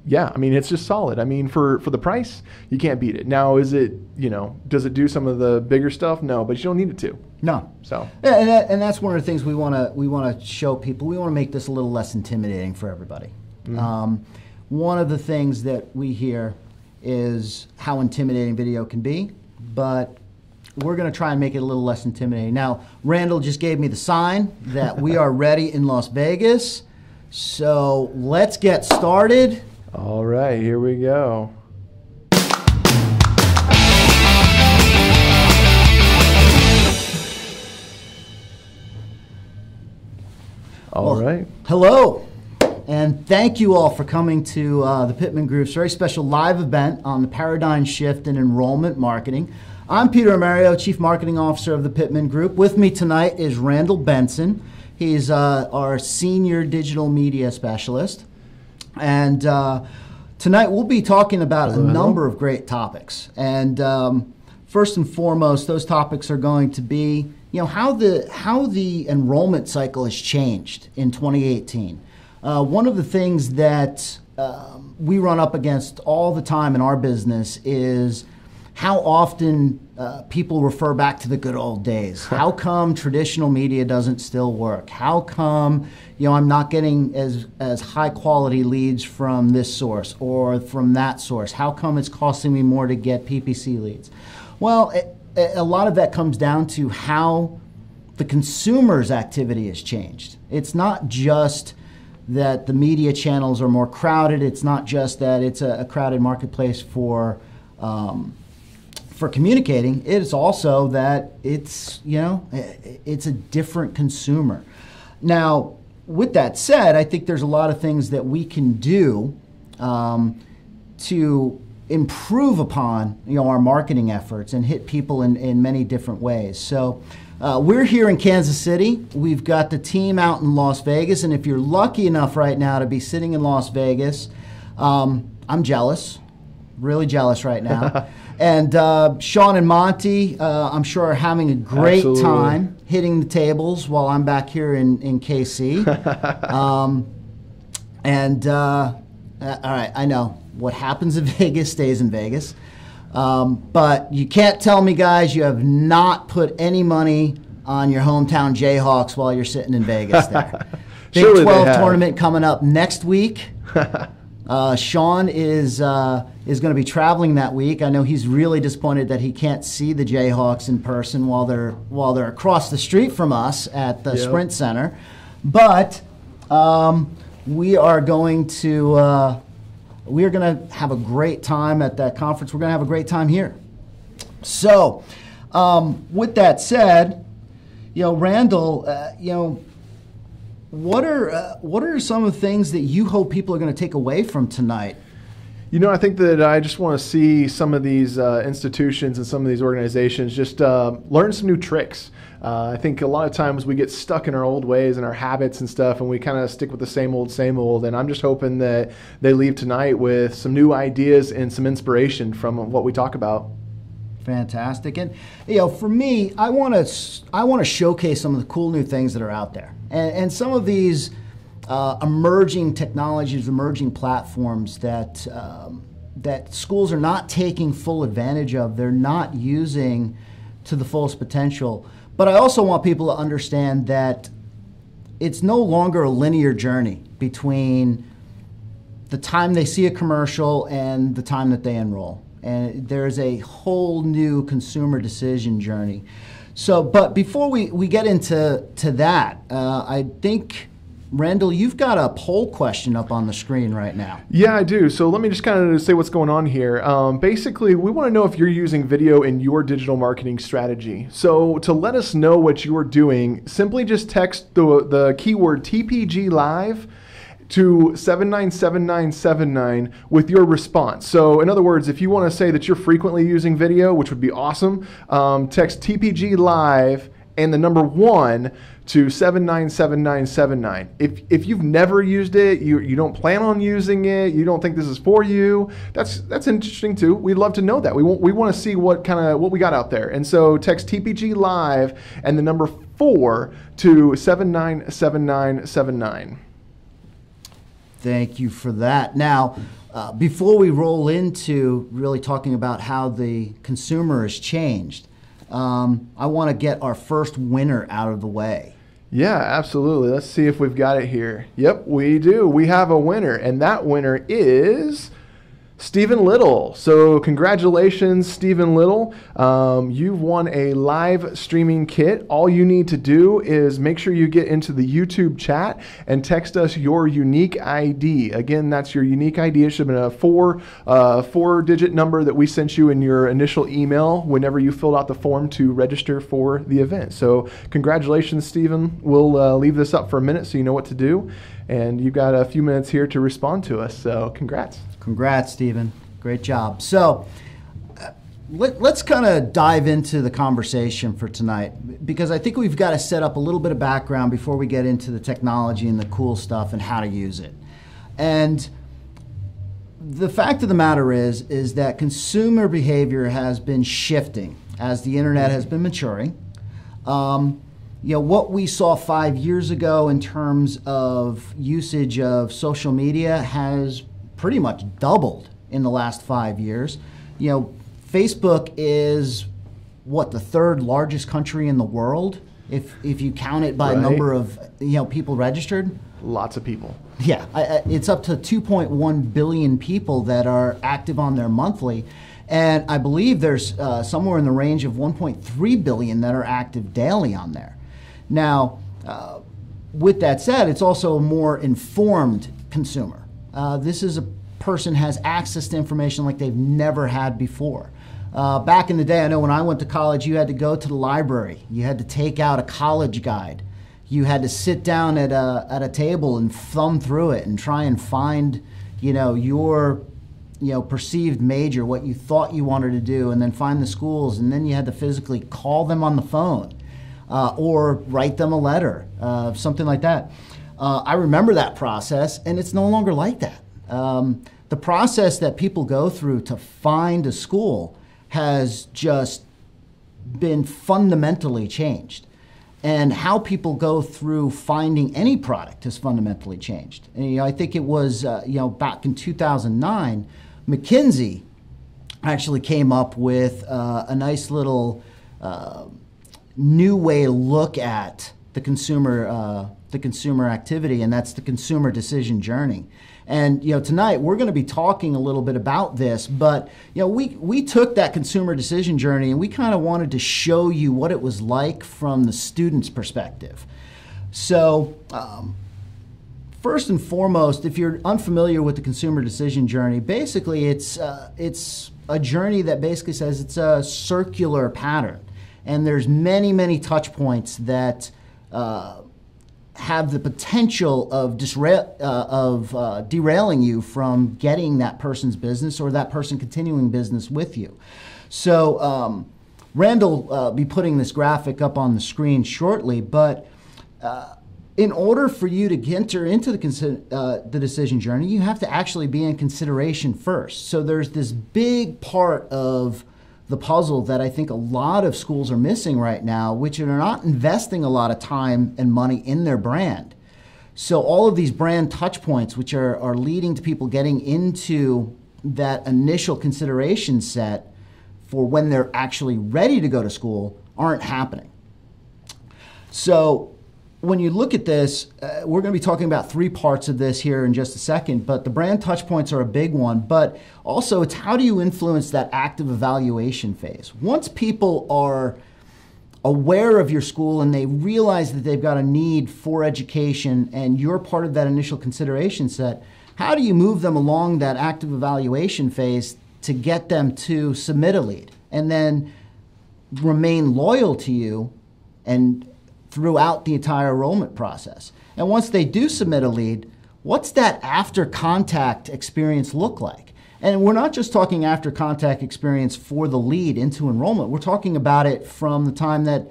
Yeah, I mean, it's just solid. I mean, for the price, you can't beat it. Now, is it, does it do some of the bigger stuff? No, but you don't need it to. No. So. Yeah, and that's one of the things we want to show people. We want to make this a little less intimidating for everybody. One of the things that we hear is how intimidating video can be, but we're going to try and make it a little less intimidating. Now, Randall just gave me the sign that we are ready in Las Vegas. So let's get started. All right, here we go. All right. Hello. And thank you all for coming to the Pittman Group's very special live event on the paradigm shift in enrollment marketing. I'm Peter Amario, Chief Marketing Officer of the Pittman Group. With me tonight is Randall Benson. He's our Senior Digital Media Specialist. And tonight we'll be talking about a number of great topics. And first and foremost, those topics are going to be, how the enrollment cycle has changed in 2018. One of the things that we run up against all the time in our business is how often people refer back to the good old days. How come traditional media doesn't still work? How come I'm not getting as high quality leads from this source or from that source? How come it's costing me more to get PPC leads? Well, a lot of that comes down to how the consumer's activity has changed. It's not just that the media channels are more crowded. It's not just that it's a crowded marketplace for communicating. It's also that it's a different consumer. Now, with that said, I think there's a lot of things that we can do to improve upon our marketing efforts and hit people in many different ways. So we're here in Kansas City. We've got the team out in Las Vegas, and if you're lucky enough right now to be sitting in Las Vegas, I'm jealous, really jealous right now. And Sean and Monty, I'm sure, are having a great time hitting the tables while I'm back here in KC. All right, I know what happens in Vegas stays in Vegas. But you can't tell me, guys, you have not put any money on your hometown Jayhawks while you're sitting in Vegas there. Big 12 tournament coming up next week. Sean is going to be traveling that week. I know he's really disappointed that he can't see the Jayhawks in person while they're across the street from us at the Sprint Center. But we are going to have a great time at that conference. We're going to have a great time here. So, with that said, Randall, what are some of the things that you hope people are going to take away from tonight? I think that I just want to see some of these institutions and some of these organizations just learn some new tricks. I think a lot of times we get stuck in our old ways and our habits and stuff, and we kind of stick with the same old, same old. And I'm just hoping that they leave tonight with some new ideas and some inspiration from what we talk about. Fantastic. And for me, I want to showcase some of the cool new things that are out there, and some of these emerging technologies, emerging platforms that that schools are not taking full advantage of. They're not using to the fullest potential. But I also want people to understand that it's no longer a linear journey between the time they see a commercial and the time that they enroll. And there's a whole new consumer decision journey. So, but before we get into that, I think, Randall, you've got a poll question up on the screen right now. Yeah, I do. So let me just kind of say what's going on here. Basically, we want to know if you're using video in your digital marketing strategy. So to let us know what you're doing, simply just text the keyword TPG Live to 797979 with your response. So in other words, if you want to say that you're frequently using video, which would be awesome, text TPG Live and the number 1 to 797979. If you've never used it, you don't plan on using it, you don't think this is for you, that's interesting too. We'd love to know that. We want to see what we got out there. And so text TPG Live and the number 4 to 797979. Thank you for that. Now, before we roll into really talking about how the consumer has changed, I want to get our first winner out of the way. Yeah, absolutely. Let's see if we've got it here. Yep, we do. We have a winner, and that winner is Stephen Little. So congratulations, Stephen Little. You've won a live streaming kit. All you need to do is make sure you get into the YouTube chat and text us your unique ID. Again, that's your unique ID. It should have been a four-digit number that we sent you in your initial email whenever you filled out the form to register for the event. So congratulations, Stephen. We'll leave this up for a minute so you know what to do. And you've got a few minutes here to respond to us. So congrats. Congrats, Stephen. Great job. So let's kind of dive into the conversation for tonight, because I think we've got to set up a little bit of background before we get into the technology and the cool stuff and how to use it. And the fact of the matter is that consumer behavior has been shifting as the internet has been maturing. What we saw 5 years ago in terms of usage of social media has pretty much doubled in the last 5 years. Facebook is the third largest country in the world if you count it by number of people registered. Lots of people. Yeah, it's up to 2.1 billion people that are active on there monthly, and I believe there's somewhere in the range of 1.3 billion that are active daily on there. Now, with that said, it's also a more informed consumer. This is a person has access to information like they've never had before. Back in the day, I know when I went to college, you had to go to the library. You had to take out a college guide. You had to sit down at a table and thumb through it and try and find, your, perceived major, what you thought you wanted to do, and then find the schools, and then you had to physically call them on the phone or write them a letter, something like that. I remember that process, and it's no longer like that. The process that people go through to find a school has just been fundamentally changed. And how people go through finding any product has fundamentally changed. And, I think it was, back in 2009, McKinsey actually came up with a nice little new way to look at the consumer activity, and that's the consumer decision journey. And tonight we're going to be talking a little bit about this, but we took that consumer decision journey and we kind of wanted to show you what it was like from the student's perspective. So first and foremost, if you're unfamiliar with the consumer decision journey, basically it's a journey that basically says it's a circular pattern, and there's many touch points that have the potential of derailing you from getting that person's business or that person continuing business with you. So Randall will be putting this graphic up on the screen shortly, but in order for you to enter into the decision journey, you have to actually be in consideration first. So there's this big part of the puzzle that I think a lot of schools are missing right now, which are not investing a lot of time and money in their brand. So all of these brand touch points, which are leading to people getting into that initial consideration set for when they're actually ready to go to school, aren't happening. So when you look at this, we're going to be talking about 3 parts of this here in just a second, but the brand touch points are a big one, but also it's how do you influence that active evaluation phase? Once people are aware of your school and they realize that they've got a need for education and you're part of that initial consideration set, how do you move them along that active evaluation phase to get them to submit a lead and then remain loyal to you and throughout the entire enrollment process? And once they do submit a lead, what's that after contact experience look like? And we're not just talking after contact experience for the lead into enrollment. We're talking about it from the time that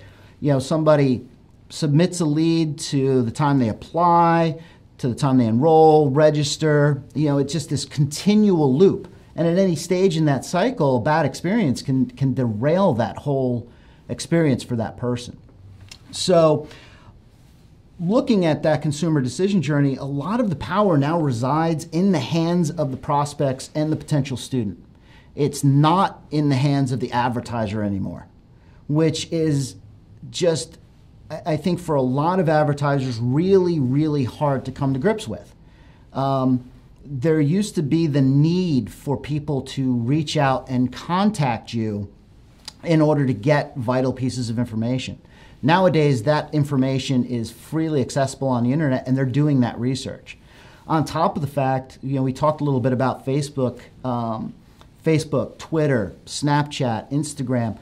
somebody submits a lead to the time they apply, to the time they enroll, register. It's just this continual loop. And at any stage in that cycle, a bad experience can derail that whole experience for that person. So looking at that consumer decision journey, a lot of the power now resides in the hands of the prospects and the potential student. It's not in the hands of the advertiser anymore, which is just, I think for a lot of advertisers, really, really hard to come to grips with. There used to be the need for people to reach out and contact you in order to get vital pieces of information. Nowadays, that information is freely accessible on the internet, and they're doing that research. On top of the fact, we talked a little bit about Facebook, Twitter, Snapchat, Instagram.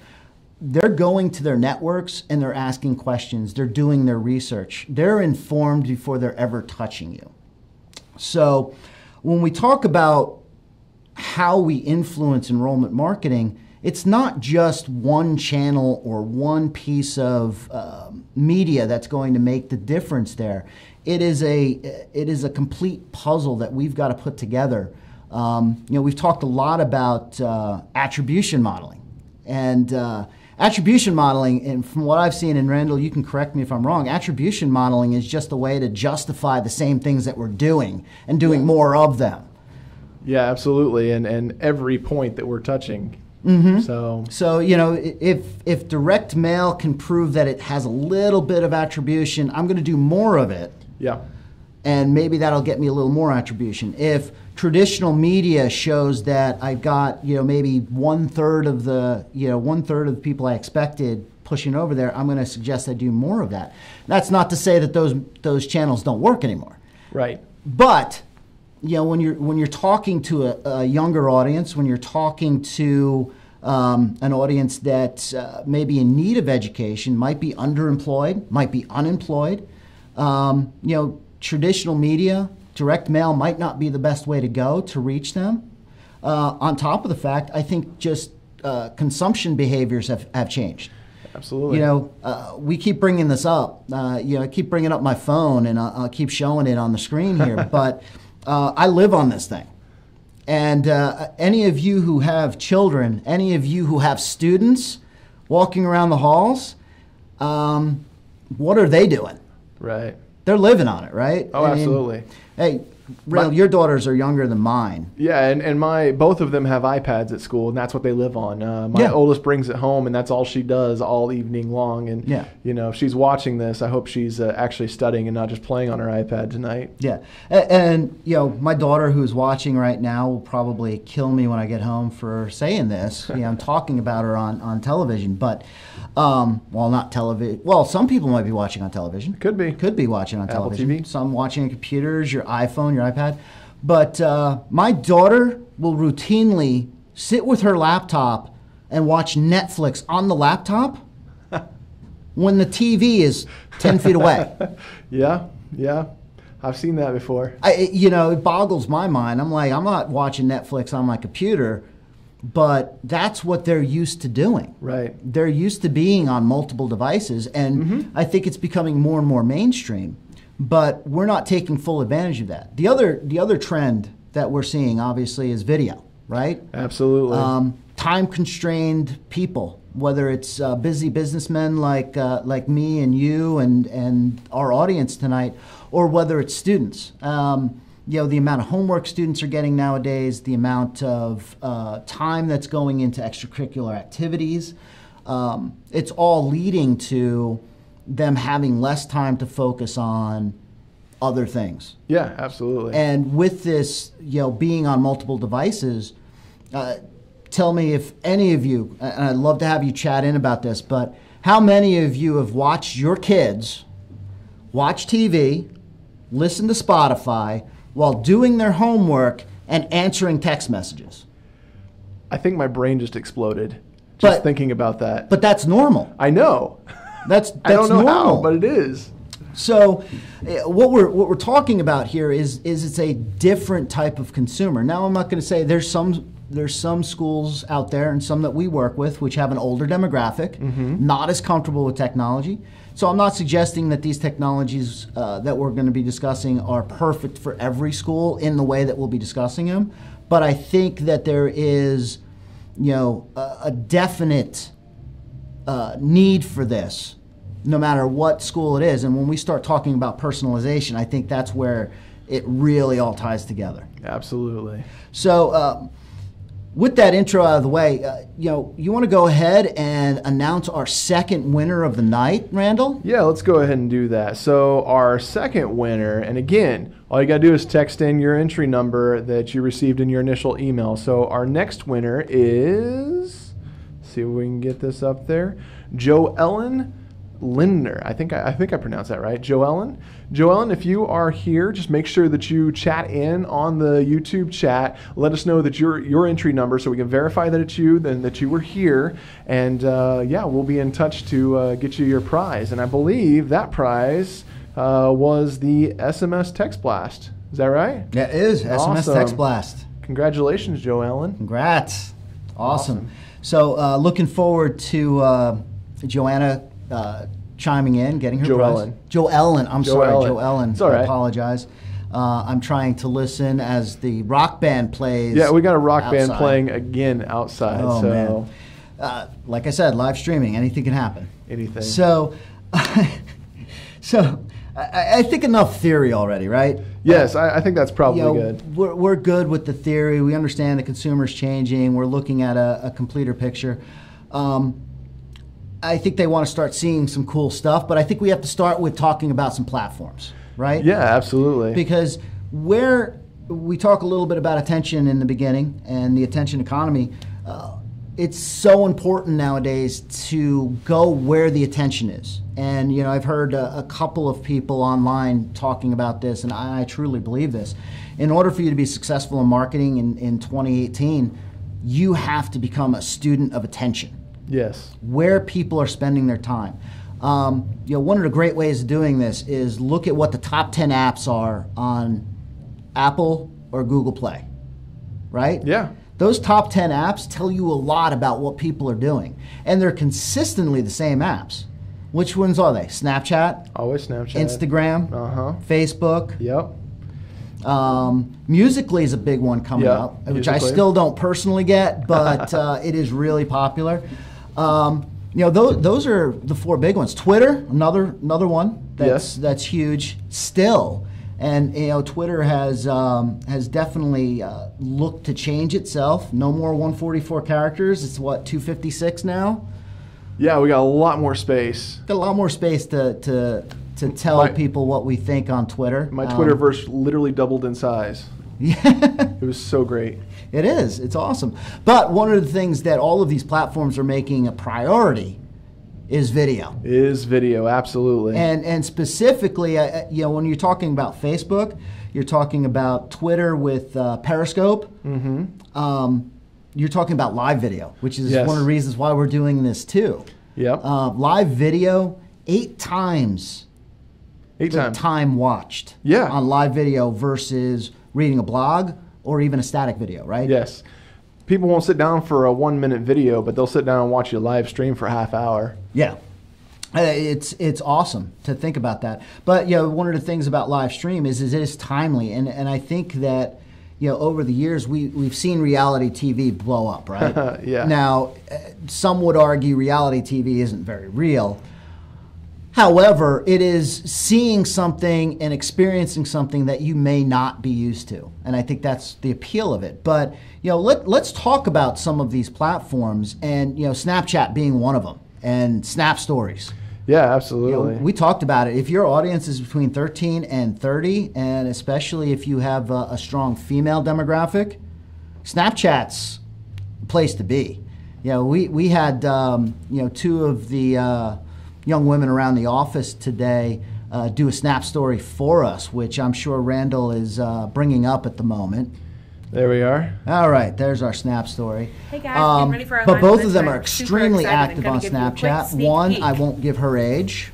They're going to their networks and they're asking questions. They're doing their research. They're informed before they're ever touching you. So when we talk about how we influence enrollment marketing, it's not just one channel or one piece of media that's going to make the difference there. It is a complete puzzle that we've got to put together. We've talked a lot about attribution modeling. And attribution modeling, and from what I've seen, and Randall, you can correct me if I'm wrong, attribution modeling is just a way to justify the same things that we're doing and doing more of them. Yeah, absolutely. And every point that we're touching. Mm-hmm. So if direct mail can prove that it has a little bit of attribution, I'm going to do more of it. Yeah. And maybe that'll get me a little more attribution. If traditional media shows that I've got maybe 1/3 of the people I expected pushing over there, I'm going to suggest I do more of that. That's not to say that those channels don't work anymore. Right. But when you're talking to a younger audience, when you're talking to an audience that may be in need of education, might be underemployed, might be unemployed, traditional media, direct mail might not be the best way to go to reach them. On top of the fact, I think just consumption behaviors have changed. Absolutely. We keep bringing this up. I keep bringing up my phone and I'll keep showing it on the screen here, but I live on this thing. And any of you who have children, any of you who have students walking around the halls, what are they doing? Right. They're living on it, right? Oh, absolutely. Hey, Randall, your daughters are younger than mine. Yeah, and both of them have iPads at school, and that's what they live on. My oldest brings it home, and that's all she does all evening long. And if she's watching this, I hope she's actually studying and not just playing on her iPad tonight. Yeah, and my daughter who's watching right now will probably kill me when I get home for saying this. I'm talking about her on television, but not television. Well, some people might be watching on television. Could be watching on Apple television. TV. Some watching on computers, your iPhone, your iPad. But my daughter will routinely sit with her laptop and watch Netflix on the laptop when the TV is 10 feet away. Yeah. I've seen that before. It boggles my mind. I'm like, I'm not watching Netflix on my computer, but that's what they're used to doing. Right. They're used to being on multiple devices, and I think it's becoming more and more mainstream. But we're not taking full advantage of that. The other trend that we're seeing, obviously, is video, right? Absolutely. Time-constrained people, whether it's busy businessmen like me and you and our audience tonight, or whether it's students. The amount of homework students are getting nowadays, the amount of time that's going into extracurricular activities, it's all leading to them having less time to focus on other things. Yeah, absolutely. And with this, being on multiple devices, tell me if any of you, and I'd love to have you chat in about this, but how many of you have watched your kids watch TV, listen to Spotify, while doing their homework and answering text messages? I think my brain just exploded just thinking about that. But that's normal. I know. That's I don't know normal. how, but it is. So what we're talking about here is it's a different type of consumer. Now, I'm not going to say there's some schools out there and some that we work with which have an older demographic, not as comfortable with technology. So I'm not suggesting that these technologies that we're going to be discussing are perfect for every school in the way that we'll be discussing them. But I think that there is, a definite need for this, no matter what school it is. And when we start talking about personalization, I think that's where it really all ties together. Absolutely. So with that intro out of the way, you want to go ahead and announce our second winner of the night, Randall? Yeah, let's go ahead and do that. So our second winner, and again, all you got to do is text in your entry number that you received in your initial email. So our next winner is, see if we can get this up there, Joellen Lindner. I think I pronounced that right. Joellen, if you are here, just make sure that you chat in on the YouTube chat. Let us know that your entry number so we can verify that it's you, then that you were here. And we'll be in touch to get you your prize. And I believe that prize was the SMS Text Blast. Is that right? Yeah, it is. SMS Awesome. Text Blast. Congratulations, Joellen. Congrats. Awesome. So looking forward to Joanna chiming in, getting her prize. Joellen. I'm sorry, Joellen. It's all right. I apologize. I'm trying to listen as the rock band plays. Yeah, we got a rock outside. band playing again outside. Oh, so man. Like I said, live streaming, anything can happen. Anything. So, I think enough theory already, right? Yes, I think that's probably good. We're good with the theory. We understand the consumer's changing. We're looking at a completer picture. I think they want to start seeing some cool stuff, but I think we have to start with talking about some platforms, right? Yeah, absolutely. Because where we talk a little bit about attention in the beginning and the attention economy, it's so important nowadays to go where the attention is. And I've heard a couple of people online talking about this, and I truly believe this. In order for you to be successful in marketing in 2018, you have to become a student of attention. Yes. Where people are spending their time. One of the great ways of doing this is look at what the top 10 apps are on Apple or Google Play, right? Yeah. Those top 10 apps tell you a lot about what people are doing. And they're consistently the same apps. Which ones are they? Snapchat? Always Snapchat. Instagram? Facebook? Yep. Musical.ly is a big one coming up, which I still don't personally get, but it is really popular. Those are the four big ones. Twitter, another one that's huge still, and Twitter has definitely looked to change itself. No more 144 characters. It's 256 now. Yeah, we got a lot more space. Got a lot more space to tell people what we think on Twitter. My Twitterverse literally doubled in size. Yeah. It was so great. It is. It's awesome. But one of the things that all of these platforms are making a priority is video. Is video, absolutely. And specifically, when you're talking about Facebook, you're talking about Twitter with Periscope. Mm-hmm. You're talking about live video, which is one of the reasons why we're doing this too. Yep. Live video 8 times the time watched on live video versus reading a blog or even a static video, right? Yes. People won't sit down for a 1-minute video, but they'll sit down and watch you live stream for a half hour. Yeah. It's awesome to think about that. But, one of the things about live stream is it is timely. And I think that, over the years, we've seen reality TV blow up, right? Yeah. Now, some would argue reality TV isn't very real. However, it is seeing something and experiencing something that you may not be used to. And I think that's the appeal of it. But, let's talk about some of these platforms and, Snapchat being one of them and Snap Stories. Yeah, absolutely. We talked about it. If your audience is between 13 and 30, and especially if you have a strong female demographic, Snapchat's a place to be. We had 2 of the young women around the office today do a Snap Story for us, which I'm sure Randall is bringing up at the moment. There we are. All right, there's our Snap Story. Hey guys, getting ready for our but live both event of them tonight. are extremely active on Snapchat. One, I won't give her age.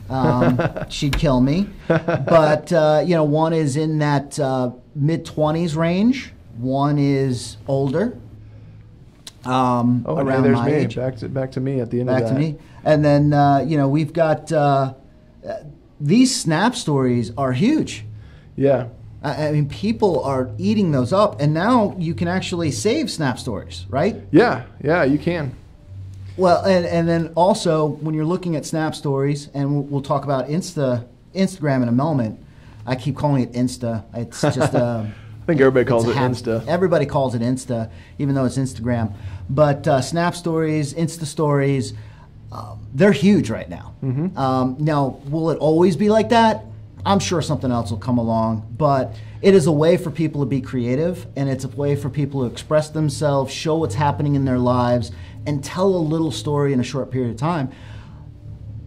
She'd kill me. But, one is in that mid-20s range. One is older. Around there's my me. age. Back to me at the end Back of that. to me. And then, we've got these Snap Stories are huge. Yeah. I mean, people are eating those up, and now you can actually save Snap Stories, right? Yeah, you can. Well, and then also when you're looking at Snap Stories, and we'll talk about Instagram in a moment. I keep calling it Insta. It's just I think everybody calls it Insta. Everybody calls it Insta, even though it's Instagram. But Snap Stories, Insta Stories, they're huge right now. Mm-hmm. Now, will it always be like that? I'm sure something else will come along, but it is a way for people to be creative, and it's a way for people to express themselves, show what's happening in their lives, and tell a little story in a short period of time.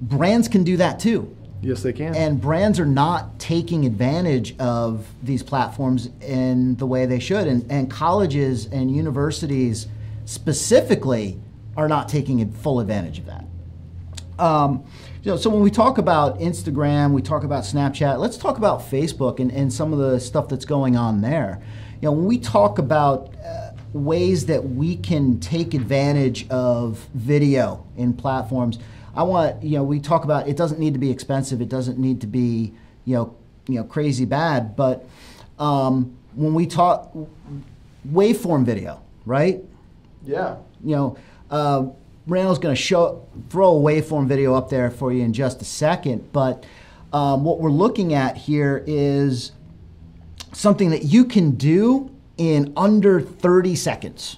Brands can do that too. Yes, they can. And brands are not taking advantage of these platforms in the way they should, and colleges and universities specifically are not taking full advantage of that. So when we talk about Instagram, we talk about Snapchat, let's talk about Facebook and some of the stuff that's going on there. When we talk about ways that we can take advantage of video in platforms, we talk about it doesn't need to be expensive, it doesn't need to be, crazy bad, but when we talk waveform video, right? Yeah. Randall's going to throw a waveform video up there for you in just a second, but what we're looking at here is something that you can do in under 30 seconds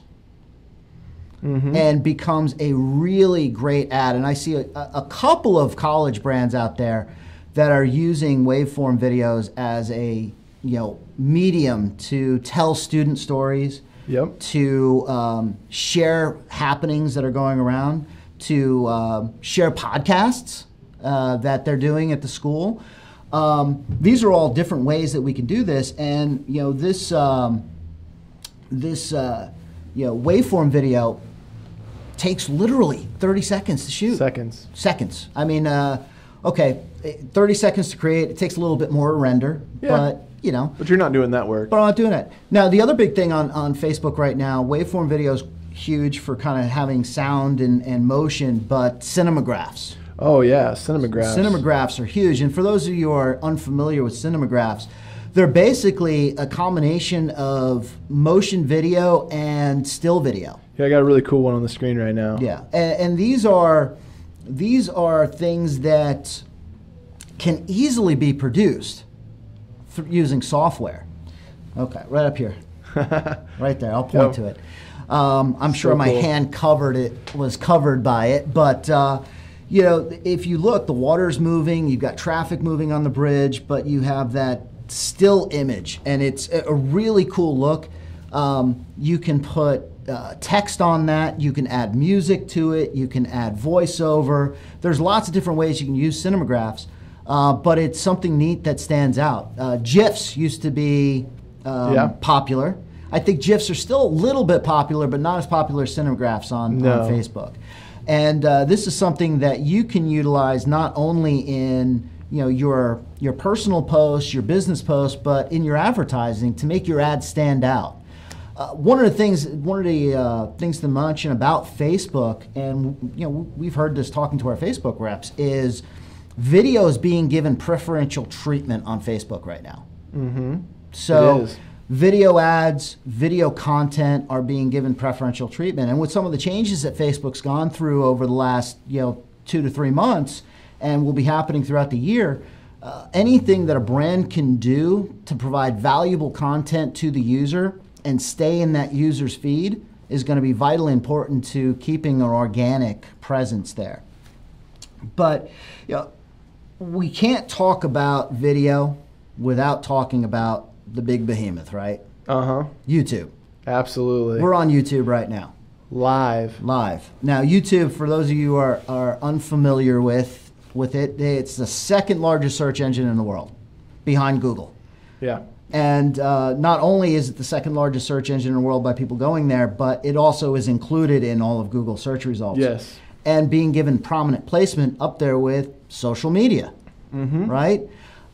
and becomes a really great ad. And I see a couple of college brands out there that are using waveform videos as a medium to tell student stories. Yep. To share happenings that are going around, to share podcasts that they're doing at the school. These are all different ways that we can do this, and this waveform video takes literally 30 seconds to shoot. Seconds. I mean, okay, 30 seconds to create. It takes a little bit more to render, but. But you're not doing that work. But I'm not doing it. Now, the other big thing on Facebook right now, waveform video is huge for kind of having sound and motion, but cinemagraphs. Oh, yeah, cinemagraphs. Cinemagraphs are huge. And for those of you who are unfamiliar with cinemagraphs, they're basically a combination of motion video and still video. Yeah, I got a really cool one on the screen right now. Yeah, and these are things that can easily be produced using software. Okay, right up here. Right there, I'll point to it. I'm sure my hand was covered by it, but if you look, the water's moving, you've got traffic moving on the bridge, but you have that still image, and it's a really cool look. You can put text on that, you can add music to it, you can add voiceover. There's lots of different ways you can use cinemagraphs. But it's something neat that stands out. GIFs used to be popular. I think GIFs are still a little bit popular, but not as popular as cinemagraphs on Facebook. And this is something that you can utilize not only in your personal posts, your business posts, but in your advertising to make your ad stand out. One of the things to mention about Facebook, and we've heard this talking to our Facebook reps, is video is being given preferential treatment on Facebook right now. Mm-hmm. So video ads, video content are being given preferential treatment. And with some of the changes that Facebook's gone through over the last 2 to 3 months, and will be happening throughout the year, anything that a brand can do to provide valuable content to the user and stay in that user's feed is going to be vitally important to keeping an organic presence there. But we can't talk about video without talking about the big behemoth, right? YouTube. Absolutely. We're on YouTube right now. Live. Now, YouTube, for those of you who are unfamiliar with it, it's the second largest search engine in the world, behind Google. Yeah. And not only is it the second largest search engine in the world by people going there, but it also is included in all of Google search results. Yes. And being given prominent placement up there with social media, right?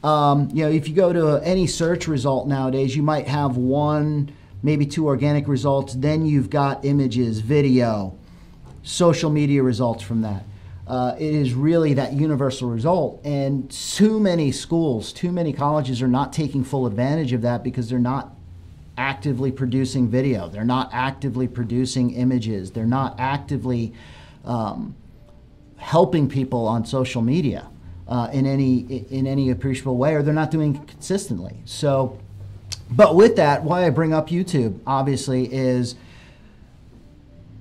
If you go to any search result nowadays, you might have 1, maybe 2 organic results. Then you've got images, video, social media results from that. It is really that universal result. And too many schools, too many colleges are not taking full advantage of that because they're not actively producing video. They're not actively producing images. They're not actively helping people on social media in any appreciable way, or they're not doing it consistently. So, but with that, why I bring up YouTube, obviously, is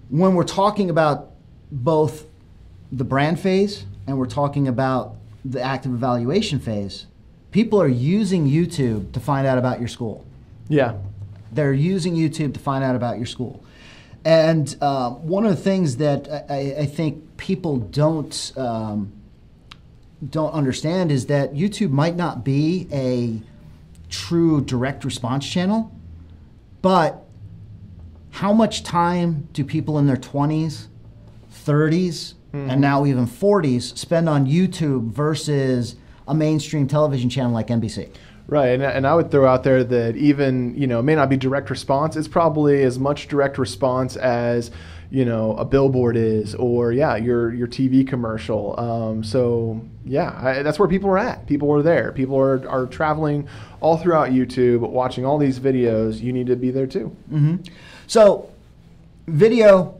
when we're talking about both the brand phase and we're talking about the active evaluation phase, people are using YouTube to find out about your school. Yeah. They're using YouTube to find out about your school. And one of the things that I think people don't understand is that YouTube might not be a true direct response channel, but how much time do people in their 20s, 30s, and now even 40s spend on YouTube versus a mainstream television channel like NBC? Right, and I would throw out there that even, it may not be direct response, it's probably as much direct response as, a billboard is, or your TV commercial. So that's where people are at. People are there. People are traveling all throughout YouTube, watching all these videos. You need to be there too. So video,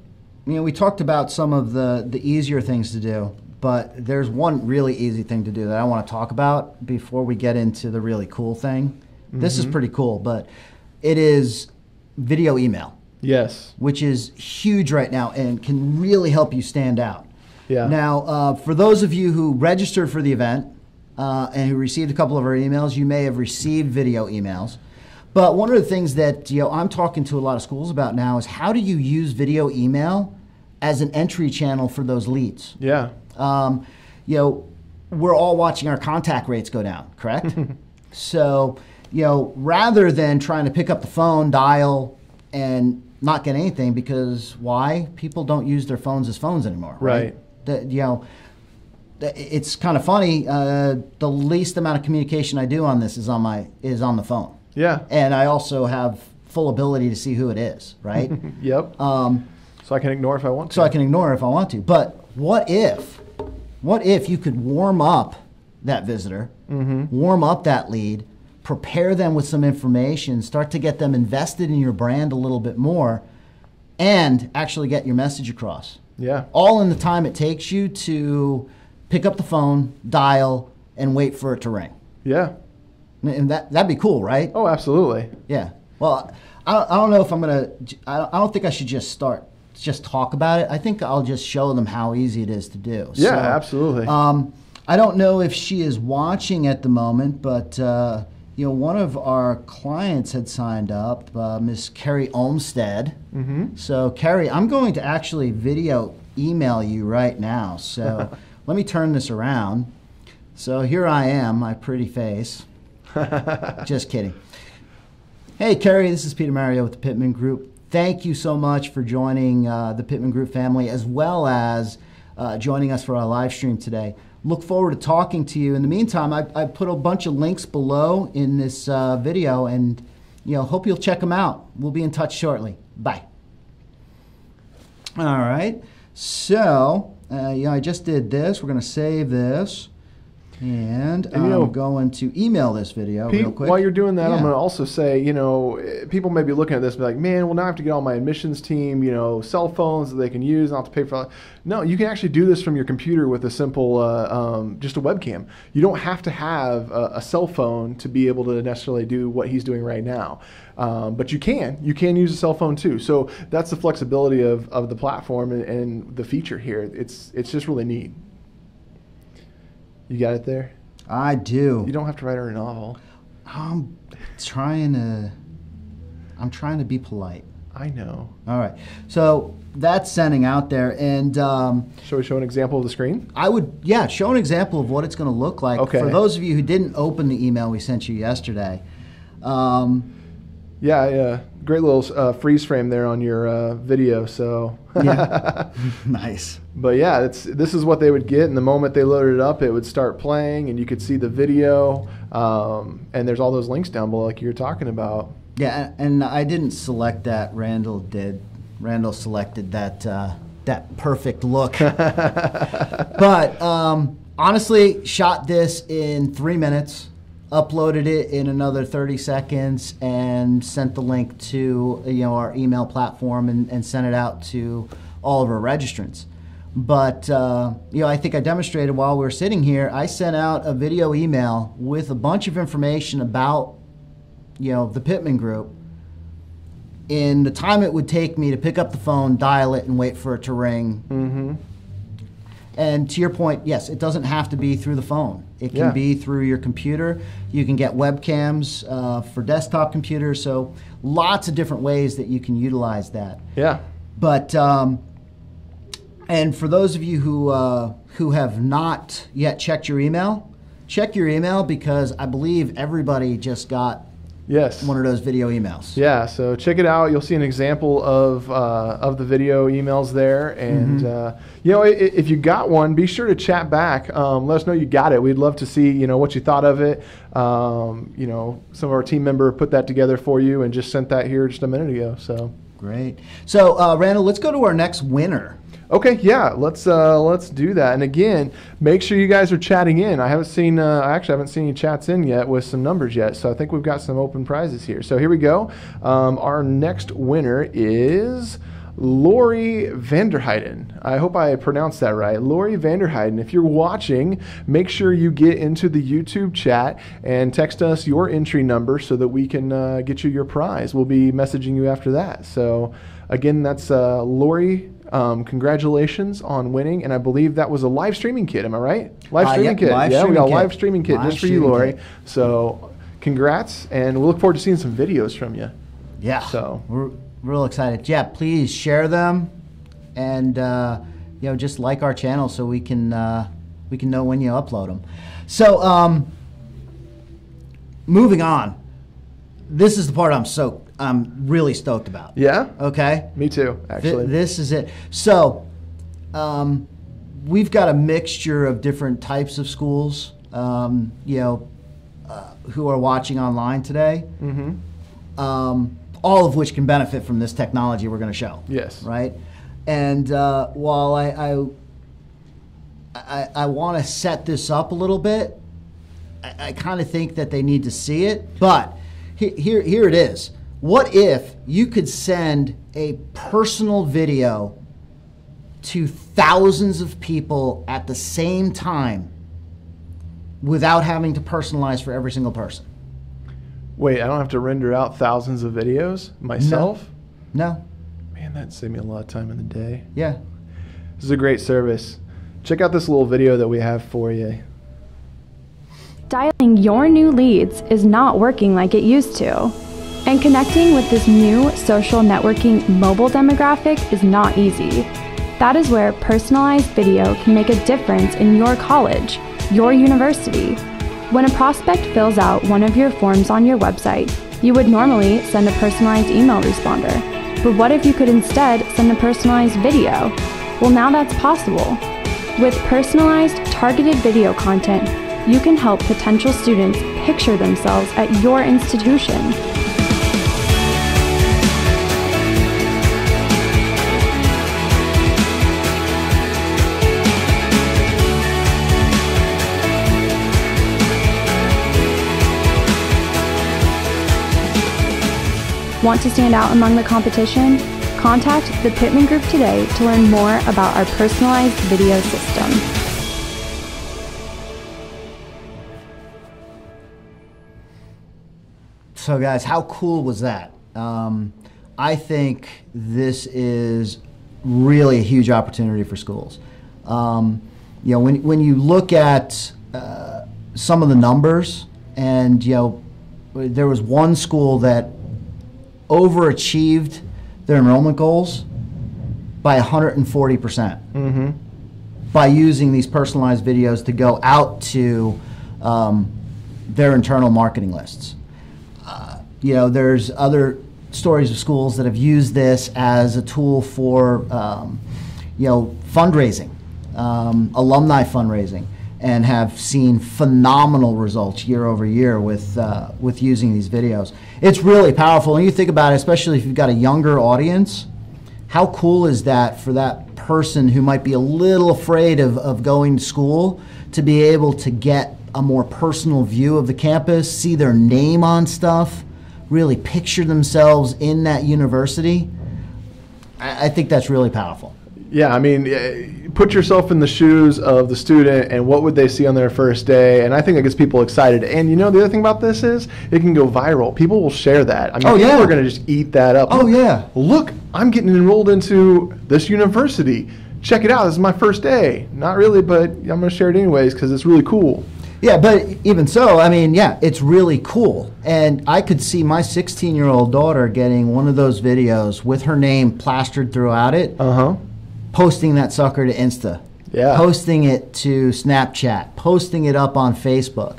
we talked about some of the easier things to do, but there's one really easy thing to do that I want to talk about before we get into the really cool thing. This is pretty cool, but it is video email. Yes. Which is huge right now and can really help you stand out. Yeah. Now, for those of you who registered for the event and who received a couple of our emails, you may have received video emails. But one of the things that I'm talking to a lot of schools about now is how do you use video email as an entry channel for those leads? Yeah. We're all watching our contact rates go down, correct? So, rather than trying to pick up the phone, dial, and not get anything, because why? People don't use their phones as phones anymore, right? It's kind of funny. The least amount of communication I do on this is on the phone. Yeah. And I also have full ability to see who it is, right? Yep. So I can ignore if I want to. So I can ignore if I want to. But what if you could warm up that visitor, warm up that lead, prepare them with some information, start to get them invested in your brand a little bit more, and actually get your message across. Yeah. All in the time it takes you to pick up the phone, dial, and wait for it to ring. Yeah. And that'd be cool, right? Oh, absolutely. Yeah. Well, I don't know if I don't think I should just talk about it. I think I'll just show them how easy it is to do. Yeah, so, absolutely. I don't know if she is watching at the moment, but one of our clients had signed up, Miss Carrie Olmstead. So Carrie, I'm going to actually video email you right now. So let me turn this around. So here I am, my pretty face. Just kidding. Hey, Carrie, this is Peter Mario with the Pittman Group. thank you so much for joining the Pittman Group family, as well as joining us for our live stream today. Look forward to talking to you. In the meantime, I put a bunch of links below in this video, and hope you'll check them out. We'll be in touch shortly. Bye. All right. So, I just did this. We're going to save this. And I'm going to email this video Pete, real quick. while you're doing that, I'm going to also say, people may be looking at this and be like, man, well, now I have to get all my admissions team, cell phones that they can use, not to pay for. No, you can actually do this from your computer with a simple, just a webcam. You don't have to have a cell phone to be able to necessarily do what he's doing right now. But you can use a cell phone too. So that's the flexibility of the platform and the feature here. It's just really neat. You got it there? I do. You don't have to write her a novel. I'm trying to be polite. I know. All right. So that's sending out there. And shall we show an example of the screen? I would, show an example of what it's going to look like. Okay. For those of you who didn't open the email we sent you yesterday. Great little freeze frame there on your video. So yeah, nice. But yeah, this is what they would get, and the moment they loaded it up, it would start playing, and you could see the video. And there's all those links down below, like you were talking about. Yeah, and I didn't select that. Randall did. Randall selected that perfect look. But honestly, shot this in 3 minutes. Uploaded it in another 30 seconds and sent the link to our email platform and sent it out to all of our registrants. But I think I demonstrated while we were sitting here. I sent out a video email with a bunch of information about the Pittman Group in the time it would take me to pick up the phone, dial it, and wait for it to ring. Mm-hmm. And to your point, yes, it doesn't have to be through the phone. It can be through your computer. You can get webcams for desktop computers. So lots of different ways that you can utilize that. Yeah. But and for those of you who have not yet checked your email, check your email, because I believe everybody just got one of those video emails. Yeah, so check it out. You'll see an example of the video emails there. And, if you got one, be sure to chat back. Let us know you got it. We'd love to see, what you thought of it. Some of our team member put that together for you and just sent that here just a minute ago. So great. So, Randall, let's go to our next winner. Okay, yeah, let's do that. And again, make sure you guys are chatting in. I haven't seen any chats in yet with some numbers yet, so I think we've got some open prizes here. So here we go. Our next winner is Lori Vanderheiden. I hope I pronounced that right. Lori Vanderheiden. If you're watching, make sure you get into the YouTube chat and text us your entry number so that we can get you your prize. We'll be messaging you after that. So again, that's Lori. Congratulations on winning, and I believe that was a live streaming kit. Am I right? Live streaming kit. We got a live streaming kit just for you, Lori. So congrats, and we'll look forward to seeing some videos from you. Yeah. So we're real excited. Yeah, please share them, and just like our channel so we can know when you upload them. So moving on. This is the part I'm really stoked about. Yeah? Okay? Me too, actually. This is it. So, we've got a mixture of different types of schools, who are watching online today. Mm-hmm. All of which can benefit from this technology we're going to show. Yes. Right? And while I want to set this up a little bit, I kind of think that they need to see it. But here it is. What if you could send a personal video to thousands of people at the same time without having to personalize for every single person? Wait, I don't have to render out thousands of videos myself? No. Man, that'd save me a lot of time in the day. Yeah. This is a great service. Check out this little video that we have for you. Dialing your new leads is not working like it used to. And connecting with this new social networking mobile demographic is not easy. That is where personalized video can make a difference in your college, your university. When a prospect fills out one of your forms on your website, you would normally send a personalized email responder. But what if you could instead send a personalized video? Well, now that's possible. With personalized, targeted video content, you can help potential students picture themselves at your institution. Want to stand out among the competition? Contact the Pittman Group today to learn more about our personalized video system. So guys, how cool was that? I think this is really a huge opportunity for schools. You know, when you look at some of the numbers, and you know, there was one school that overachieved their enrollment goals by 140% by using these personalized videos to go out to their internal marketing lists. You know, there's other stories of schools that have used this as a tool for, you know, fundraising, alumni fundraising, and have seen phenomenal results year over year with using these videos. It's really powerful, and you think about it, especially if you've got a younger audience. How cool is that for that person who might be a little afraid of going to school to be able to get a more personal view of the campus, see their name on stuff, really picture themselves in that university? I think that's really powerful. Yeah, I mean, put yourself in the shoes of the student and what would they see on their first day, and I think it gets people excited. And you know, the other thing about this is it can go viral. People will share that. I mean, people are going to just eat that up. Oh, yeah. Look, I'm getting enrolled into this university. Check it out. This is my first day. Not really, but I'm going to share it anyways because it's really cool. Yeah, but even so, I mean, yeah, it's really cool. And I could see my 16-year-old daughter getting one of those videos with her name plastered throughout it. Posting that sucker to Insta, posting it to Snapchat, posting it up on Facebook.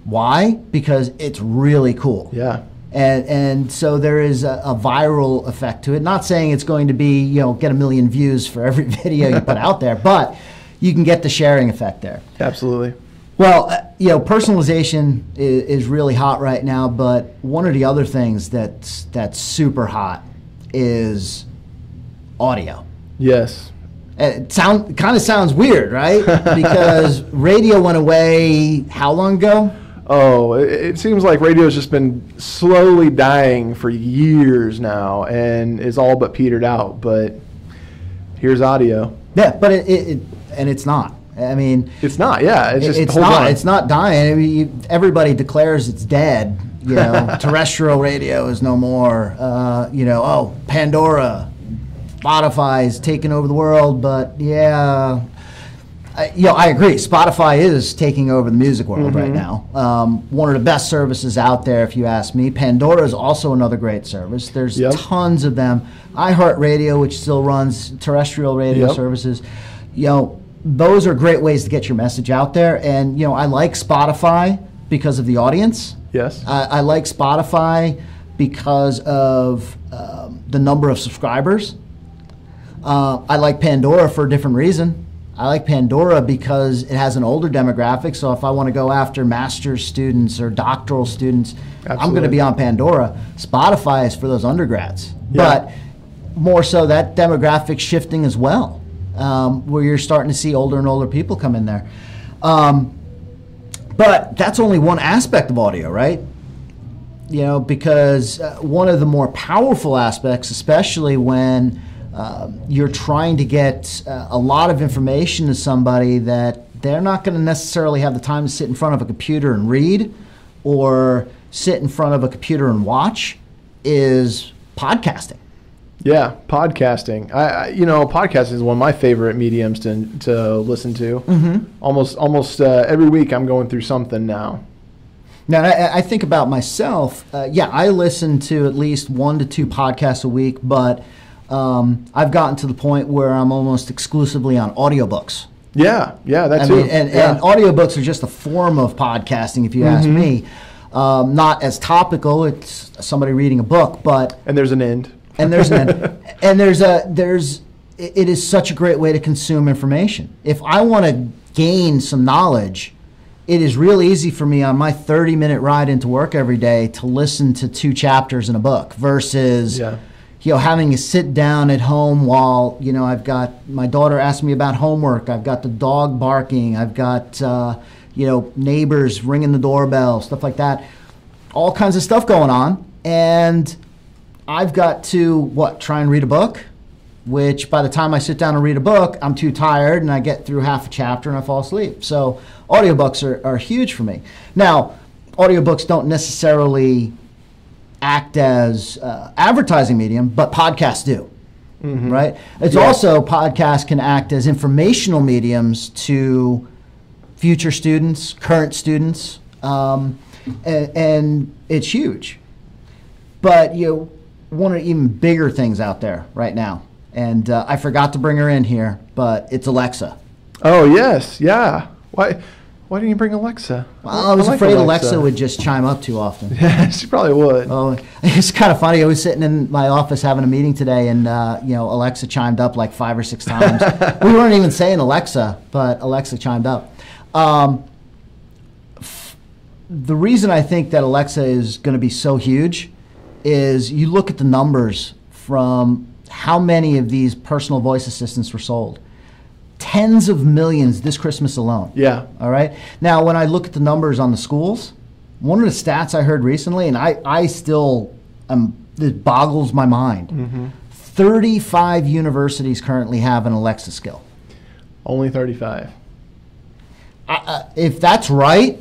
Why? Because it's really cool. Yeah. And so there is a viral effect to it. Not saying it's going to be, you know, get 1 million views for every video you put out there, but you can get the sharing effect there. Absolutely. Well, you know, personalization is really hot right now, but one of the other things that's super hot is audio. Yes. It kind of sounds weird, right? Because radio went away how long ago? Oh, it seems like radio's just been slowly dying for years now and is all but petered out. But here's audio. Yeah, but it's not. I mean, it's not. Yeah, it's just it's hold not. on. It's not dying. I mean, everybody declares it's dead. You know, terrestrial radio is no more. You know, oh, Pandora, Spotify's taking over the world, but yeah, you know, I agree. Spotify is taking over the music world right now. One of the best services out there, if you ask me. Pandora is also another great service. There's tons of them. iHeartRadio, which still runs terrestrial radio services. You know, those are great ways to get your message out there. And you know, I like Spotify because of the audience. Yes. I like Spotify because of the number of subscribers. I like Pandora for a different reason. I like Pandora because it has an older demographic, so if I want to go after master's students or doctoral students, I'm going to be on Pandora. Spotify is for those undergrads. But more so, that demographic's shifting as well, where you're starting to see older and older people come in there. But that's only one aspect of audio, right? You know, because one of the more powerful aspects, especially when you're trying to get a lot of information to somebody that they're not going to necessarily have the time to sit in front of a computer and read or sit in front of a computer and watch, is podcasting. Yeah, podcasting. You know, podcasting is one of my favorite mediums to listen to. Almost every week I'm going through something now. Now, I think about myself. I listen to at least 1 to 2 podcasts a week, but I've gotten to the point where I'm almost exclusively on audiobooks. Yeah, that too. And audiobooks are just a form of podcasting, if you ask me. Not as topical. It's somebody reading a book, but... And there's an end. And it is such a great way to consume information. If I want to gain some knowledge, it is real easy for me on my 30-minute ride into work every day to listen to 2 chapters in a book versus having to sit down at home while I've got my daughter asking me about homework, I've got the dog barking, I've got neighbors ringing the doorbell, stuff like that, all kinds of stuff going on, and I've got to try and read a book, which by the time I sit down and read a book, I'm too tired and I get through half a chapter and I fall asleep. So audiobooks are huge for me. Now, audiobooks don't necessarily act as advertising medium, but podcasts do, right? It's also, podcasts can act as informational mediums to future students, current students, and it's huge. But one of the even bigger things out there right now, and I forgot to bring her in here, but it's Alexa. Oh, yes. Yeah. Why didn't you bring Alexa? Well, I was afraid Alexa would just chime up too often. Yeah, she probably would. Oh, it's kind of funny. I was sitting in my office having a meeting today, and Alexa chimed up like 5 or 6 times. We weren't even saying Alexa, but Alexa chimed up. The reason I think that Alexa is going to be so huge is you look at the numbers from how many of these personal voice assistants were sold. Tens of millions this Christmas alone. Yeah. All right. Now, when I look at the numbers on the schools, one of the stats I heard recently, and I still it boggles my mind. 35 universities currently have an Alexa skill. Only 35. If that's right,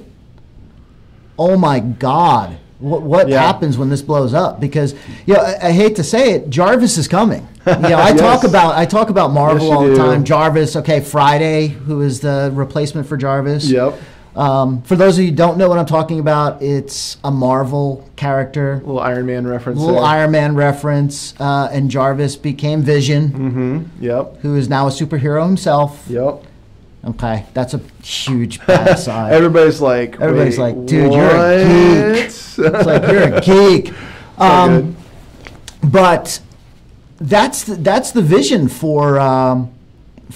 oh my God. What happens when this blows up? Because I hate to say it, Jarvis is coming. I talk about Marvel all the time. Jarvis, Friday, who is the replacement for Jarvis. Yep. For those of you who don't know what I'm talking about, it's a Marvel character. Little Iron Man reference. Iron Man reference, and Jarvis became Vision. Yep. Who is now a superhero himself. Yep. Okay, that's a huge bad aside. Everybody's like, dude, what? You're a geek. It's like, you're a geek. But that's the vision for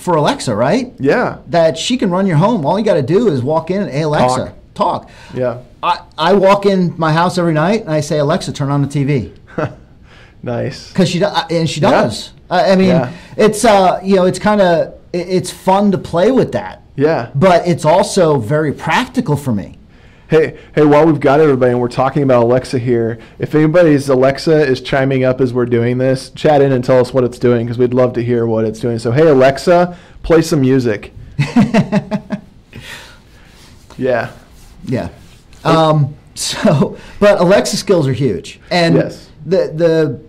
Alexa, right? Yeah. That she can run your home. All you got to do is walk in and, hey, Alexa, talk. Yeah. I walk in my house every night and I say, Alexa, turn on the TV. Nice. Because she does. Yeah. It's it's kind of. It's fun to play with that. Yeah. But it's also very practical for me. Hey, while we've got everybody and we're talking about Alexa here, if anybody's Alexa is chiming up as we're doing this, chat in and tell us what it's doing because we'd love to hear what it's doing. So, hey, Alexa, play some music. Yeah. Yeah. But Alexa skills are huge. And yes. The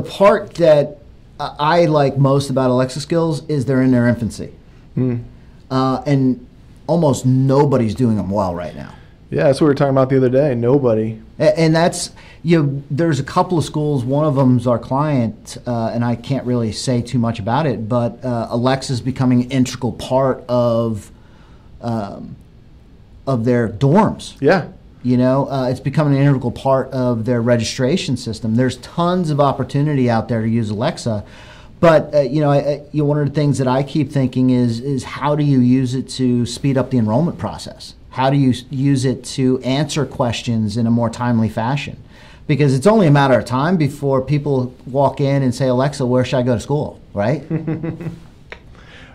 part that I like most about Alexa skills is they're in their infancy. And almost nobody's doing them well right now. Yeah, that's what we were talking about the other day. Nobody. And that's, there's a couple of schools. One of them's our client, and I can't really say too much about it, but Alexa's becoming an integral part of their dorms. Yeah. It's becoming an integral part of their registration system. There's tons of opportunity out there to use Alexa, but one of the things that I keep thinking is how do you use it to speed up the enrollment process? How do you use it to answer questions in a more timely fashion? Because it's only a matter of time before people walk in and say, Alexa, where should I go to school? Right?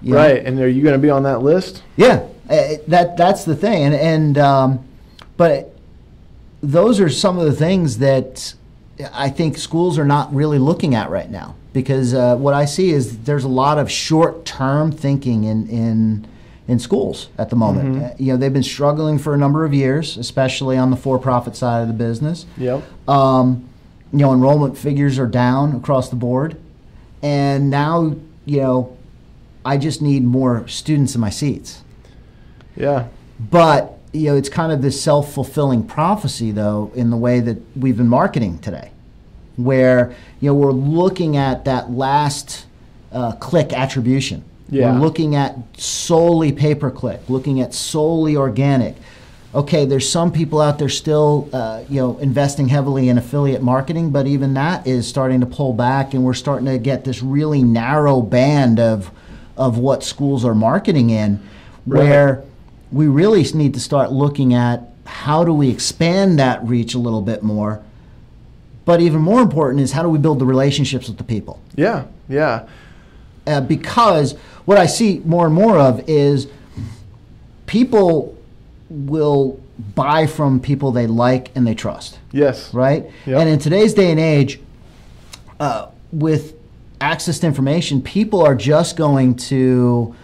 Right. And are you going to be on that list? Yeah, that's the thing. But those are some of the things that I think schools are not really looking at right now, because what I see is there's a lot of short-term thinking in schools at the moment. They've been struggling for a number of years, especially on the for-profit side of the business. Yep. Enrollment figures are down across the board, and now I just need more students in my seats. Yeah. But it's kind of this self-fulfilling prophecy, though, in the way that we've been marketing today, where we're looking at that last click attribution. Yeah. We're looking at solely pay-per-click, looking at solely organic. Okay, there's some people out there still, investing heavily in affiliate marketing, but even that is starting to pull back, and we're starting to get this really narrow band of what schools are marketing in, where we really need to start looking at how do we expand that reach a little bit more. But even more important is how do we build the relationships with the people? Yeah, yeah. Because what I see more and more of is people will buy from people they like and they trust. Yes. Right? Yep. And in today's day and age, with access to information, people are just going to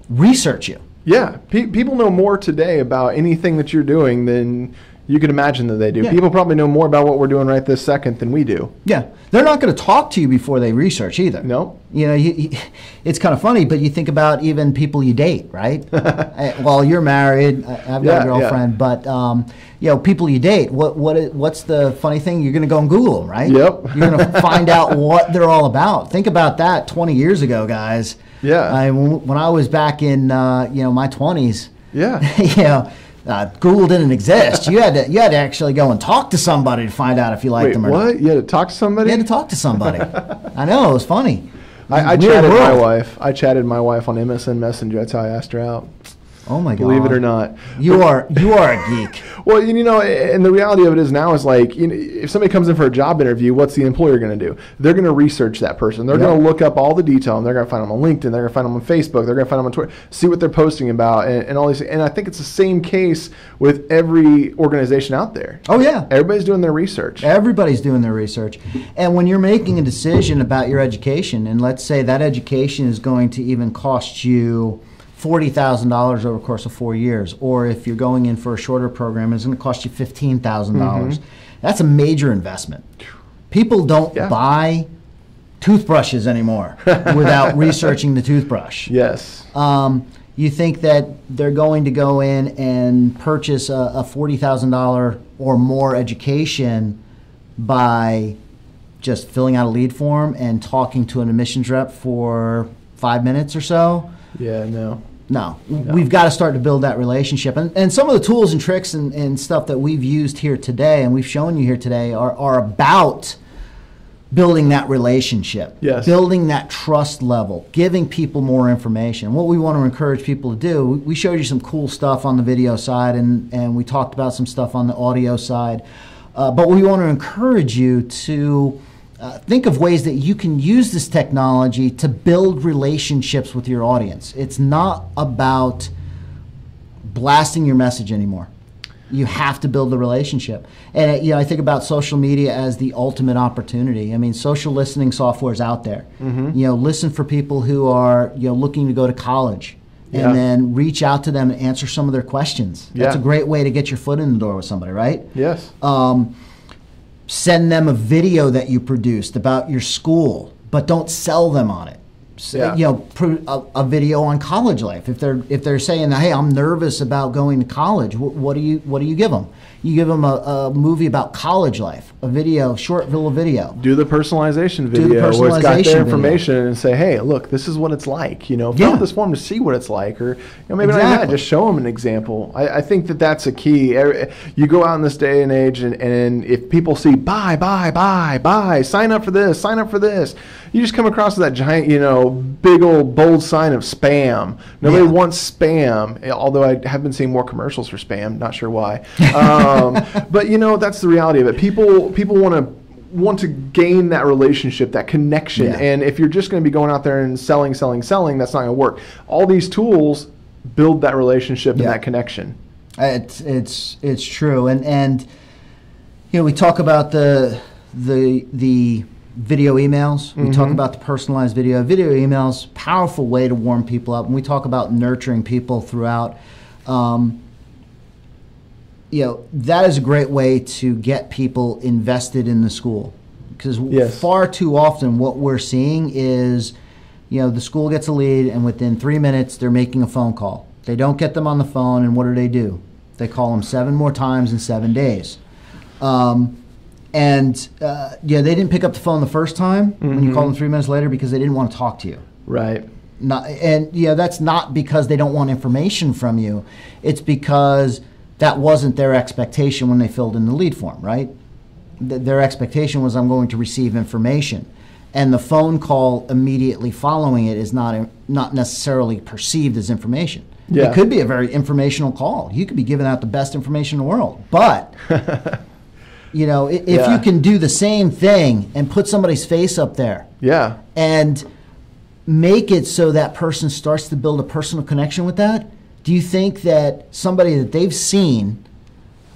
research you. Yeah. People know more today about anything that you're doing than you could imagine that they do. Yeah. People probably know more about what we're doing right this second than we do. Yeah. They're not going to talk to you before they research either. No. You know, it's kind of funny, but you think about even people you date, right? Well, you're married. I've got a girlfriend, but people you date. What's the funny thing? You're going to go and Google them, right? Yep. You're going to find out what they're all about. Think about that 20 years ago, guys. Yeah. When I was back in my 20s. Yeah. Google didn't exist. You had to actually go and talk to somebody to find out if you liked them or not. What? You had to talk to somebody? You had to talk to somebody. I know, it was funny. I chatted my wife. I chatted my wife on MSN Messenger. That's how I asked her out. Oh my God! Believe it or not, you are a geek. Well, and the reality of it is now is like, if somebody comes in for a job interview, what's the employer going to do? They're going to research that person. They're going to look up all the detail, and they're going to find them on LinkedIn. They're going to find them on Facebook. They're going to find them on Twitter. See what they're posting about, and all these. And I think it's the same case with every organization out there. Oh yeah, everybody's doing their research. Everybody's doing their research, and when you're making a decision about your education, and let's say that education is going to even cost you $40,000 over the course of 4 years, or if you're going in for a shorter program, it's going to cost you $15,000. That's a major investment. People don't buy toothbrushes anymore without researching the toothbrush. Yes. You think that they're going to go in and purchase a $40,000 or more education by just filling out a lead form and talking to an admissions rep for 5 minutes or so? Yeah, No, we've got to start to build that relationship. And some of the tools and tricks and stuff that we've used here today and we've shown you here today are about building that relationship, building that trust level, giving people more information. What we want to encourage people to do, we showed you some cool stuff on the video side and we talked about some stuff on the audio side. But we want to encourage you to think of ways that you can use this technology to build relationships with your audience. It's not about blasting your message anymore. You have to build a relationship. And I think about social media as the ultimate opportunity. I mean, social listening software is out there. Listen for people who are looking to go to college, and then reach out to them and answer some of their questions. That's a great way to get your foot in the door with somebody, right? Yes. Send them a video that you produced about your school, but don't sell them on it. A video on college life. If they're saying, "Hey, I'm nervous about going to college," what do you give them? You give them a movie about college life, a video, short little video. Do the personalization video where it's got their information and say, "Hey, look, this is what it's like." Fill out this form to see what it's like, or maybe not even that, just show them an example. I think that's a key. You go out in this day and age, and if people see buy, sign up for this, you just come across that giant, big old bold sign of spam. Nobody wants spam, although I have been seeing more commercials for spam. Not sure why. But that's the reality of it. People want to gain that relationship, that connection. And if you're just going to be going out there and selling, that's not going to work. All these tools build that relationship and that connection. It's true. And we talk about the video emails. We talk about the personalized video. Video emails, powerful way to warm people up. And we talk about nurturing people throughout. That is a great way to get people invested in the school. Because far too often what we're seeing is, the school gets a lead and within 3 minutes they're making a phone call. They don't get them on the phone, and what do? They call them 7 more times in 7 days. They didn't pick up the phone the first time when you call them 3 minutes later because they didn't want to talk to you. Right. That's not because they don't want information from you. It's because that wasn't their expectation when they filled in the lead form, right? Their expectation was, I'm going to receive information. And the phone call immediately following it is not necessarily perceived as information. Yeah. It could be a very informational call. You could be giving out the best information in the world. But, you know, if you can do the same thing and put somebody's face up there and make it so that person starts to build a personal connection with that, do you think that somebody that they've seen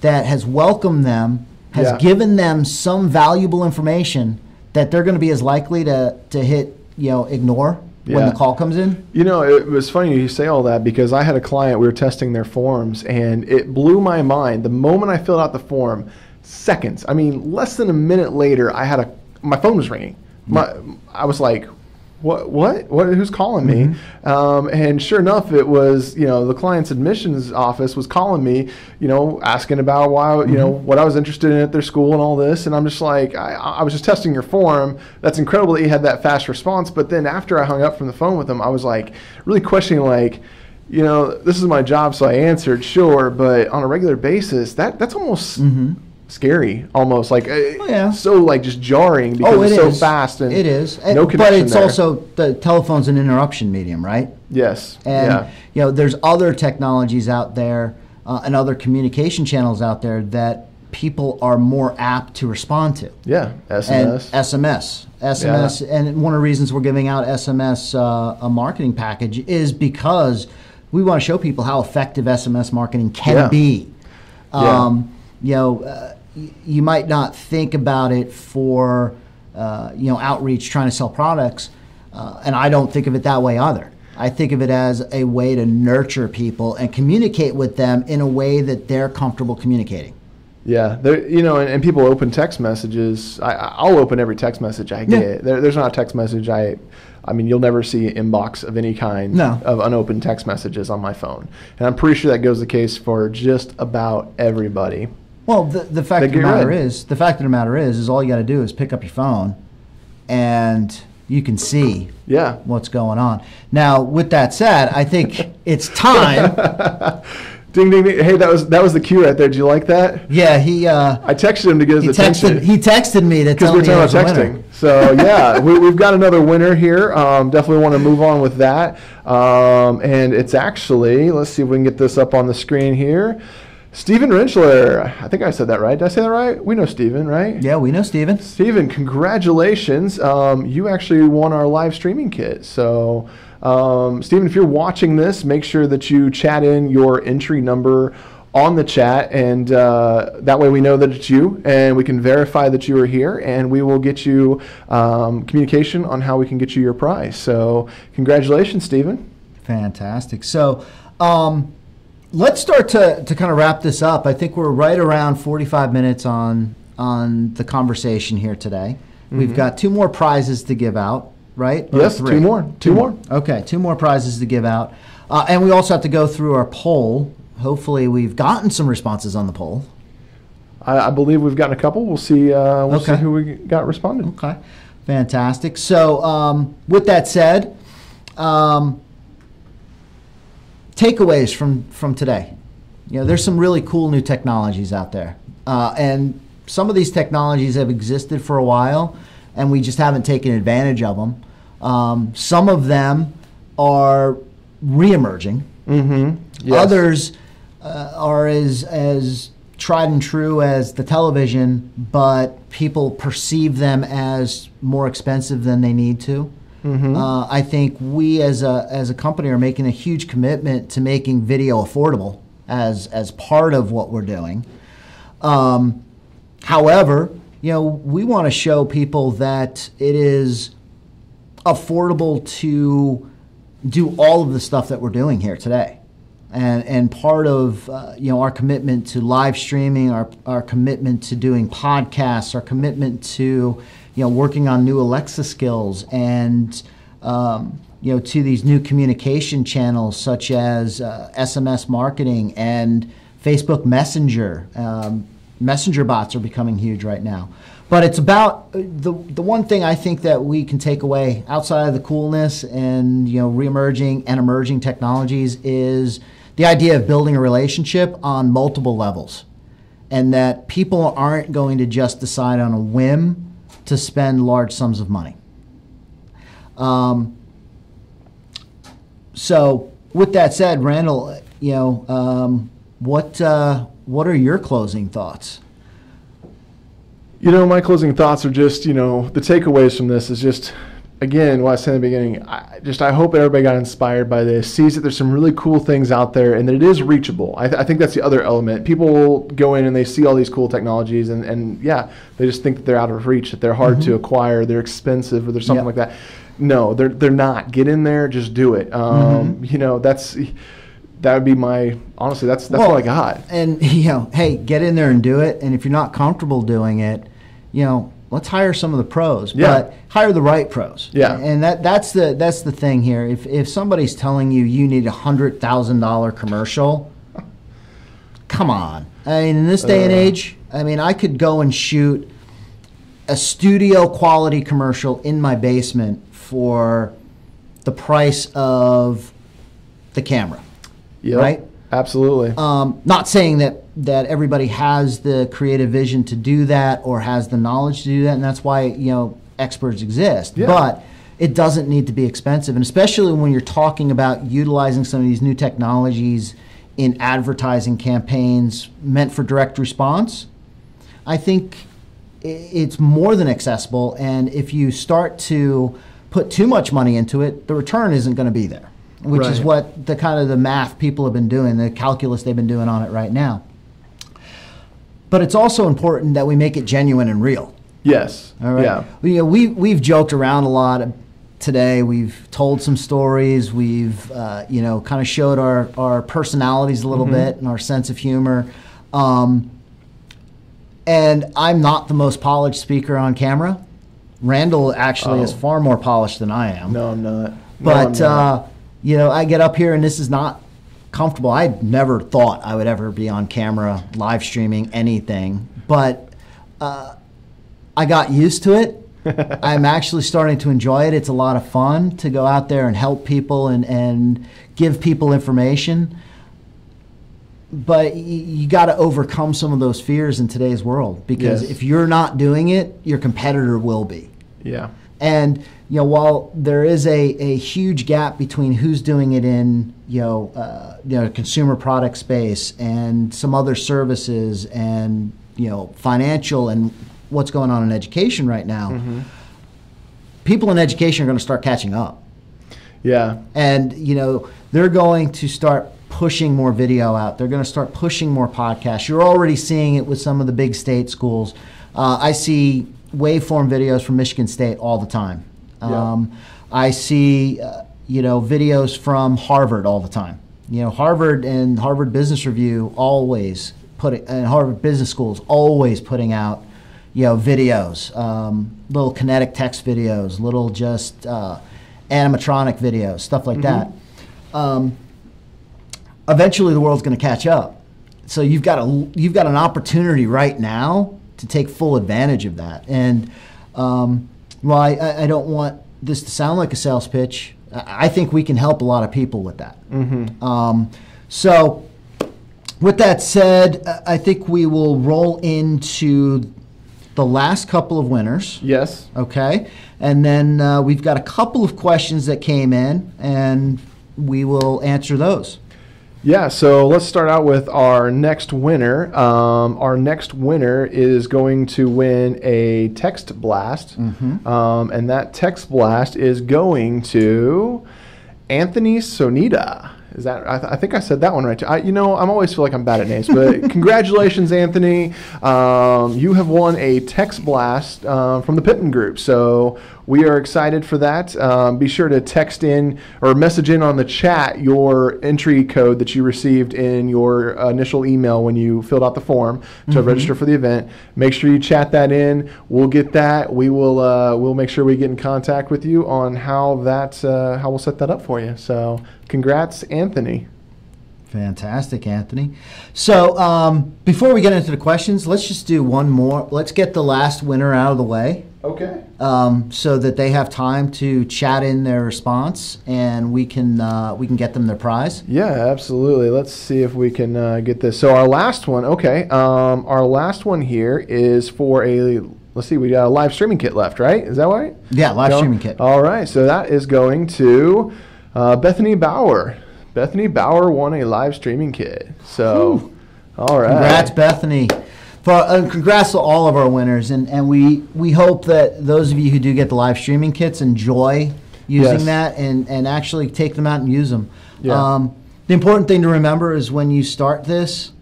that has welcomed them, has given them some valuable information, that they're going to be as likely to hit, you know, ignore when the call comes in? You know, it was funny you say all that, because I had a client, we were testing their forms, and it blew my mind. The moment I filled out the form, seconds, I mean, less than a minute later, my phone was ringing. I was like, what, who's calling me? And sure enough, it was, you know, the client's admissions office was calling me, you know, asking about why, you know, what I was interested in at their school and all this. And I'm just like, I was just testing your form. That's incredible that you had that fast response. But then after I hung up from the phone with them, I was like really questioning, like, you know, this is my job, so I answered, sure, but on a regular basis, that's almost scary, almost like so like just jarring, because it's so fast and it is. No connection but it's there. Also, the telephone's an interruption medium, right? Yes. And you know, there's other technologies out there and other communication channels out there that people are more apt to respond to. SMS. And one of the reasons we're giving out SMS a marketing package is because we want to show people how effective SMS marketing can be. You know, you might not think about it for, you know, outreach, trying to sell products, and I don't think of it that way either. I think of it as a way to nurture people and communicate with them in a way that they're comfortable communicating. Yeah, you know, and people open text messages. I'll open every text message I get. There's not a text message I mean, you'll never see an inbox of any kind of unopened text messages on my phone. And I'm pretty sure that goes the case for just about everybody. Well, the fact of the matter is all you got to do is pick up your phone, and you can see what's going on. Now, with that said, I think it's time. Ding, ding, ding. Hey, that was the cue right there. Did you like that? Yeah, I texted him to get his attention. He texted me to tell me because we're talking about texting. So yeah, we've got another winner here. Definitely want to move on with that. And it's actually, let's see if we can get this up on the screen here. Stephen Rinchler. I think I said that right. Did I say that right? We know Stephen, right? Yeah, we know Stephen. Stephen, congratulations. You actually won our live streaming kit. So, Stephen, if you're watching this, make sure that you chat in your entry number on the chat, and that way we know that it's you, and we can verify that you are here, and we will get you communication on how we can get you your prize. So, congratulations, Stephen. Fantastic. So, let's start to kind of wrap this up. I think we're right around 45 minutes on the conversation here today. We've got 2 more prizes to give out, right? Yes, 3 more. Two more. Okay, 2 more prizes to give out. And we also have to go through our poll. Hopefully we've gotten some responses on the poll. I believe we've gotten a couple. We'll see see who we got responded. Okay, fantastic. So with that said, takeaways from today. You know, there's some really cool new technologies out there. And some of these technologies have existed for a while, and we just haven't taken advantage of them. Some of them are re-emerging. Yes. Others are as tried and true as the television, but people perceive them as more expensive than they need to. I think we as a company are making a huge commitment to making video affordable as part of what we're doing. However, you know, we want to show people that it is affordable to do all of the stuff that we're doing here today. And part of you know, our commitment to live streaming, our commitment to doing podcasts, our commitment to, you know, working on new Alexa skills, and you know, to these new communication channels such as SMS marketing and Facebook Messenger. Messenger bots are becoming huge right now. But it's about the one thing I think that we can take away outside of the coolness and, you know, re-emerging and emerging technologies is the idea of building a relationship on multiple levels, and that people aren't going to just decide on a whim to spend large sums of money. So with that said, Randall, what are your closing thoughts? My closing thoughts are just, the takeaways from this is just, again, what I said in the beginning, I hope everybody got inspired by this, sees that there's some really cool things out there and that it is reachable. I think that's the other element. People go in and they see all these cool technologies and they just think that they're out of reach, that they're hard to acquire, they're expensive, or there's something like that. No, they're not. Get in there, just do it. That would be honestly, that's what I got. And, hey, get in there and do it. And if you're not comfortable doing it, let's hire some of the pros, but hire the right pros. Yeah. And that's the thing here. If somebody's telling you need $100,000 commercial, come on. I mean, in this day and age, I could go and shoot a studio quality commercial in my basement for the price of the camera. Yep, right? Absolutely. Not saying that everybody has the creative vision to do that or has the knowledge to do that, and that's why experts exist. Yeah. But it doesn't need to be expensive, and especially when you're talking about utilizing some of these new technologies in advertising campaigns meant for direct response. I think it's more than accessible, and if you start to put too much money into it, the return isn't going to be there. Which is what the kind of the math people have been doing, the calculus they've been doing on it right now. But it's also important that we make it genuine and real. Yes. All right. Yeah. We've joked around a lot today. We've told some stories. We've kind of showed our personalities a little bit and our sense of humor. And I'm not the most polished speaker on camera. Randall actually is far more polished than I am. No, I'm not. But I get up here and this is not comfortable. I never thought I would ever be on camera live streaming anything, but I got used to it. I'm actually starting to enjoy it. It's a lot of fun to go out there and help people and give people information. But you got to overcome some of those fears in today's world, because if you're not doing it, your competitor will be. Yeah. And while there is a huge gap between who's doing it in consumer product space and some other services and financial and what's going on in education right now, people in education are going to start catching up. Yeah. And they're going to start pushing more video out. They're going to start pushing more podcasts. You're already seeing it with some of the big state schools. I see waveform videos from Michigan State all the time. I see videos from Harvard all the time. Harvard and Harvard Business Review always and Harvard Business Schools always putting out videos, little kinetic text videos, little just animatronic videos, stuff like that. Eventually the world's going to catch up. So you've got an opportunity right now to take full advantage of that. And while I don't want this to sound like a sales pitch, I think we can help a lot of people with that. So with that said, I think we will roll into the last couple of winners. Yes. Okay. And then we've got a couple of questions that came in, and we will answer those. Yeah, so let's start out with our next winner. Our next winner is going to win a text blast, and that text blast is going to Anthony Sonita. Is that? I think I said that one right. I'm always feel like I'm bad at names, but congratulations, Anthony. You have won a text blast from the Pittman Group. So we are excited for that. Be sure to text in or message in on the chat your entry code that you received in your initial email when you filled out the form to register for the event. Make sure you chat that in. We'll get that. We will. We'll make sure we get in contact with you on how we'll set that up for you. So congrats, Anthony. Fantastic, Anthony. So before we get into the questions, let's just do one more. Let's get the last winner out of the way. Okay. So that they have time to chat in their response, and we can get them their prize. Yeah, absolutely. Let's see if we can get this. So our last one, okay. Our last one here is for let's see, we got a live streaming kit left, right? Is that right? Yeah, live streaming kit. All right, so that is going to Bethany Bauer. Bethany Bauer won a live streaming kit. So, all right. Congrats, Bethany. Congrats to all of our winners, and we hope that those of you who do get the live streaming kits enjoy using that and actually take them out and use them. Yeah. The important thing to remember is when you start this,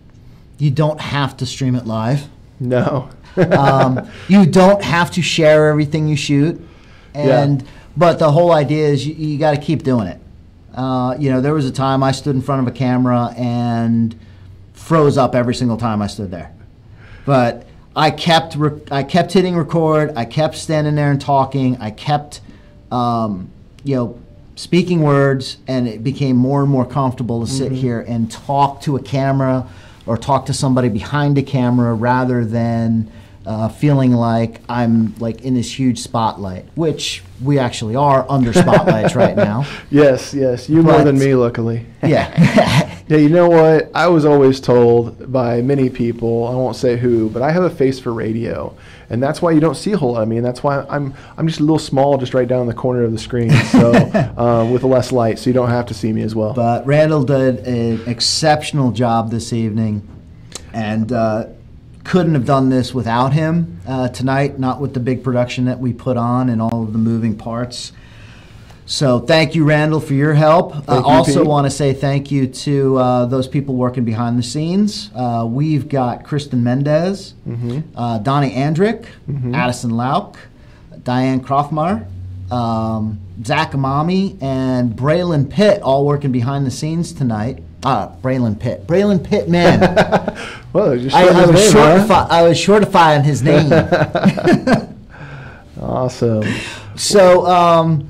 you don't have to stream it live. No. You don't have to share everything you shoot, but the whole idea is you got to keep doing it. There was a time I stood in front of a camera and froze up every single time I stood there. But I kept hitting record. I kept standing there and talking. I kept, speaking words, and it became more and more comfortable to sit here and talk to a camera or talk to somebody behind a camera rather than feeling like I'm like in this huge spotlight, which we actually are under spotlights right now. Yes, you more than me, luckily. Yeah. Yeah, you know what? I was always told by many people, I won't say who, but I have a face for radio, and that's why you don't see a whole lot of me, and that's why I'm just a little small, just right down in the corner of the screen, so with less light, so you don't have to see me as well. But Randall did an exceptional job this evening, and couldn't have done this without him tonight, not with the big production that we put on and all of the moving parts. So thank you, Randall, for your help. I also want to say thank you to those people working behind the scenes. We've got Kristen Mendez, Donnie Andrick, Addison Lauk, Diane Krofmar, Zach Amami, and Braylon Pitt all working behind the scenes tonight. Braylon Pitt, man. Well, I was shortifying his name. Awesome. So,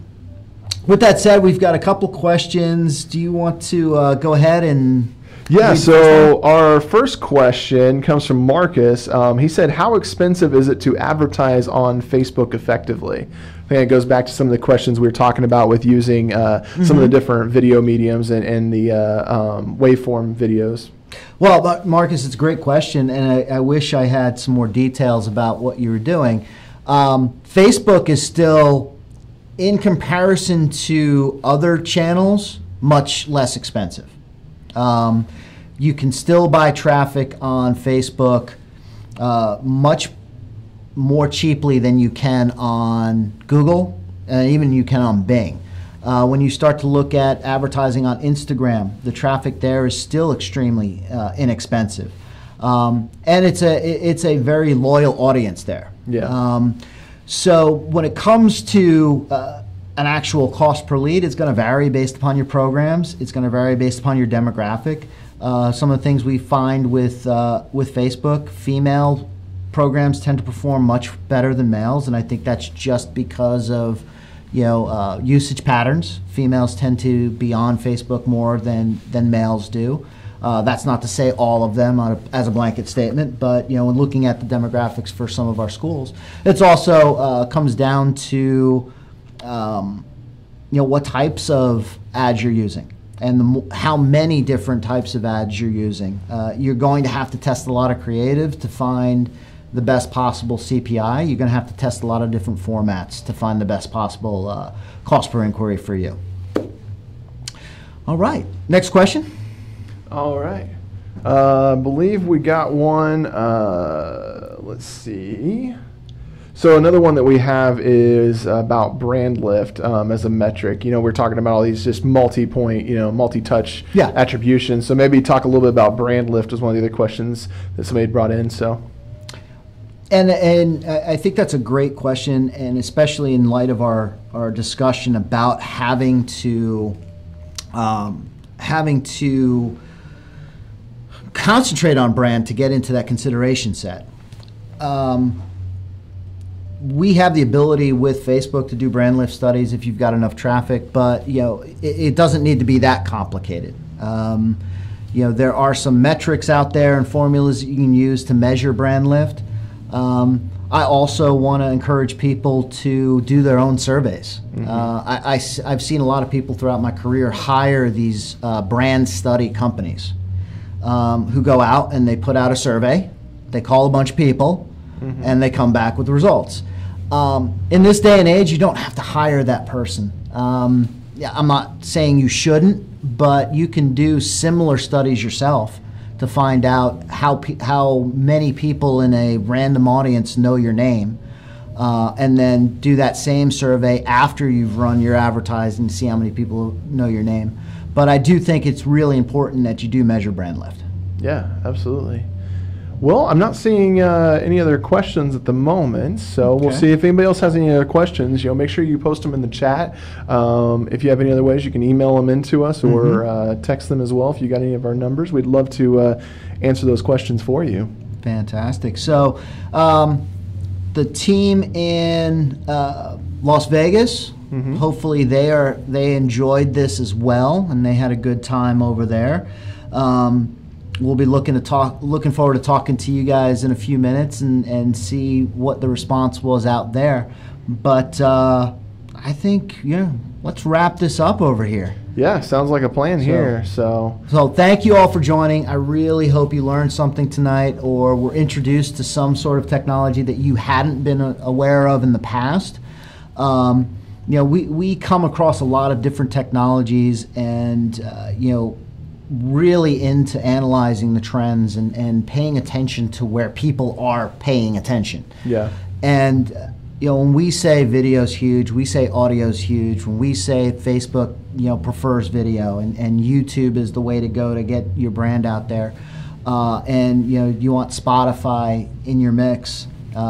with that said, we've got a couple questions. Do you want to go ahead and... Yeah, so our first question comes from Marcus. He said, how expensive is it to advertise on Facebook effectively? I think it goes back to some of the questions we were talking about with using some of the different video mediums and the waveform videos. Well, Marcus, it's a great question, and I wish I had some more details about what you were doing. Facebook is still, in comparison to other channels, much less expensive. You can still buy traffic on Facebook much more cheaply than you can on Google, and even you can on Bing. When you start to look at advertising on Instagram, the traffic there is still extremely inexpensive, and it's a very loyal audience there. Yeah. So when it comes to an actual cost per lead, it's going to vary based upon your programs. It's going to vary based upon your demographic. Some of the things we find with Facebook, female programs tend to perform much better than males, and I think that's just because of usage patterns. Females tend to be on Facebook more than males do. That's not to say all of them as a blanket statement, but when looking at the demographics for some of our schools, it's also comes down to what types of ads you're using and how many different types of ads you're using. You're going to have to test a lot of creative to find the best possible CPI. You're going to have to test a lot of different formats to find the best possible cost per inquiry for you. All right, next question. All right. I believe we got one. Let's see. So another one that we have is about brand lift as a metric. We're talking about all these just multi-point, multi-touch attributions. So maybe talk a little bit about brand lift was one of the other questions that somebody brought in. So. And I think that's a great question, and especially in light of our discussion about having to concentrate on brand to get into that consideration set. We have the ability with Facebook to do brand lift studies if you've got enough traffic, but it doesn't need to be that complicated. There are some metrics out there and formulas that you can use to measure brand lift. I also want to encourage people to do their own surveys. I've seen a lot of people throughout my career hire these brand study companies who go out and they put out a survey, they call a bunch of people, and they come back with the results. In this day and age, you don't have to hire that person. Yeah, I'm not saying you shouldn't, but you can do similar studies yourself to find out how many people in a random audience know your name, and then do that same survey after you've run your advertising to see how many people know your name. But I do think it's really important that you do measure brand lift. Yeah, absolutely. Well, I'm not seeing any other questions at the moment, so we'll see if anybody else has any other questions. You know, make sure you post them in the chat. If you have any other ways, you can email them in to us or text them as well if you got any of our numbers. We'd love to answer those questions for you. Fantastic. So the team in Las Vegas, hopefully they enjoyed this as well, and they had a good time over there. We'll be looking forward to talking to you guys in a few minutes and see what the response was out there. But I think, let's wrap this up over here. Yeah, sounds like a plan here. So thank you all for joining. I really hope you learned something tonight or were introduced to some sort of technology that you hadn't been aware of in the past. We come across a lot of different technologies and, really into analyzing the trends and paying attention to where people are paying attention. Yeah. And when we say video's huge, we say audio's huge. When we say Facebook, prefers video and YouTube is the way to go to get your brand out there. And you want Spotify in your mix.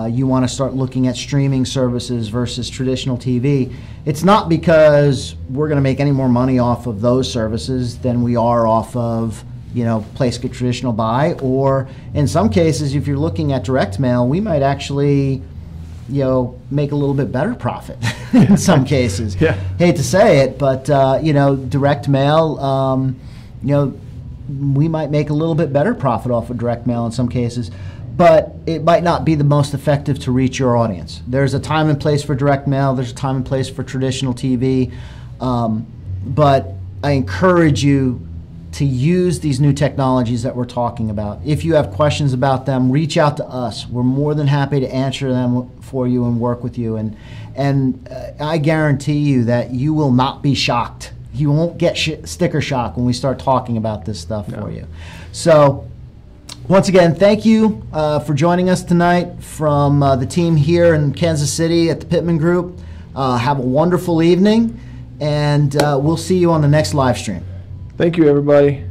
You want to start looking at streaming services versus traditional TV. It's not because we're going to make any more money off of those services than we are off of, place get traditional buy. Or in some cases, if you're looking at direct mail, we might actually, make a little bit better profit in some cases. Yeah. Hate to say it, but, direct mail, we might make a little bit better profit off of direct mail in some cases. But it might not be the most effective to reach your audience. There's a time and place for direct mail. There's a time and place for traditional TV. But I encourage you to use these new technologies that we're talking about. If you have questions about them, reach out to us. We're more than happy to answer them for you and work with you. And I guarantee you that you will not be shocked. You won't get sticker shock when we start talking about this stuff for you. So, once again, thank you for joining us tonight from the team here in Kansas City at the Pittman Group. Have a wonderful evening, and we'll see you on the next live stream. Thank you, everybody.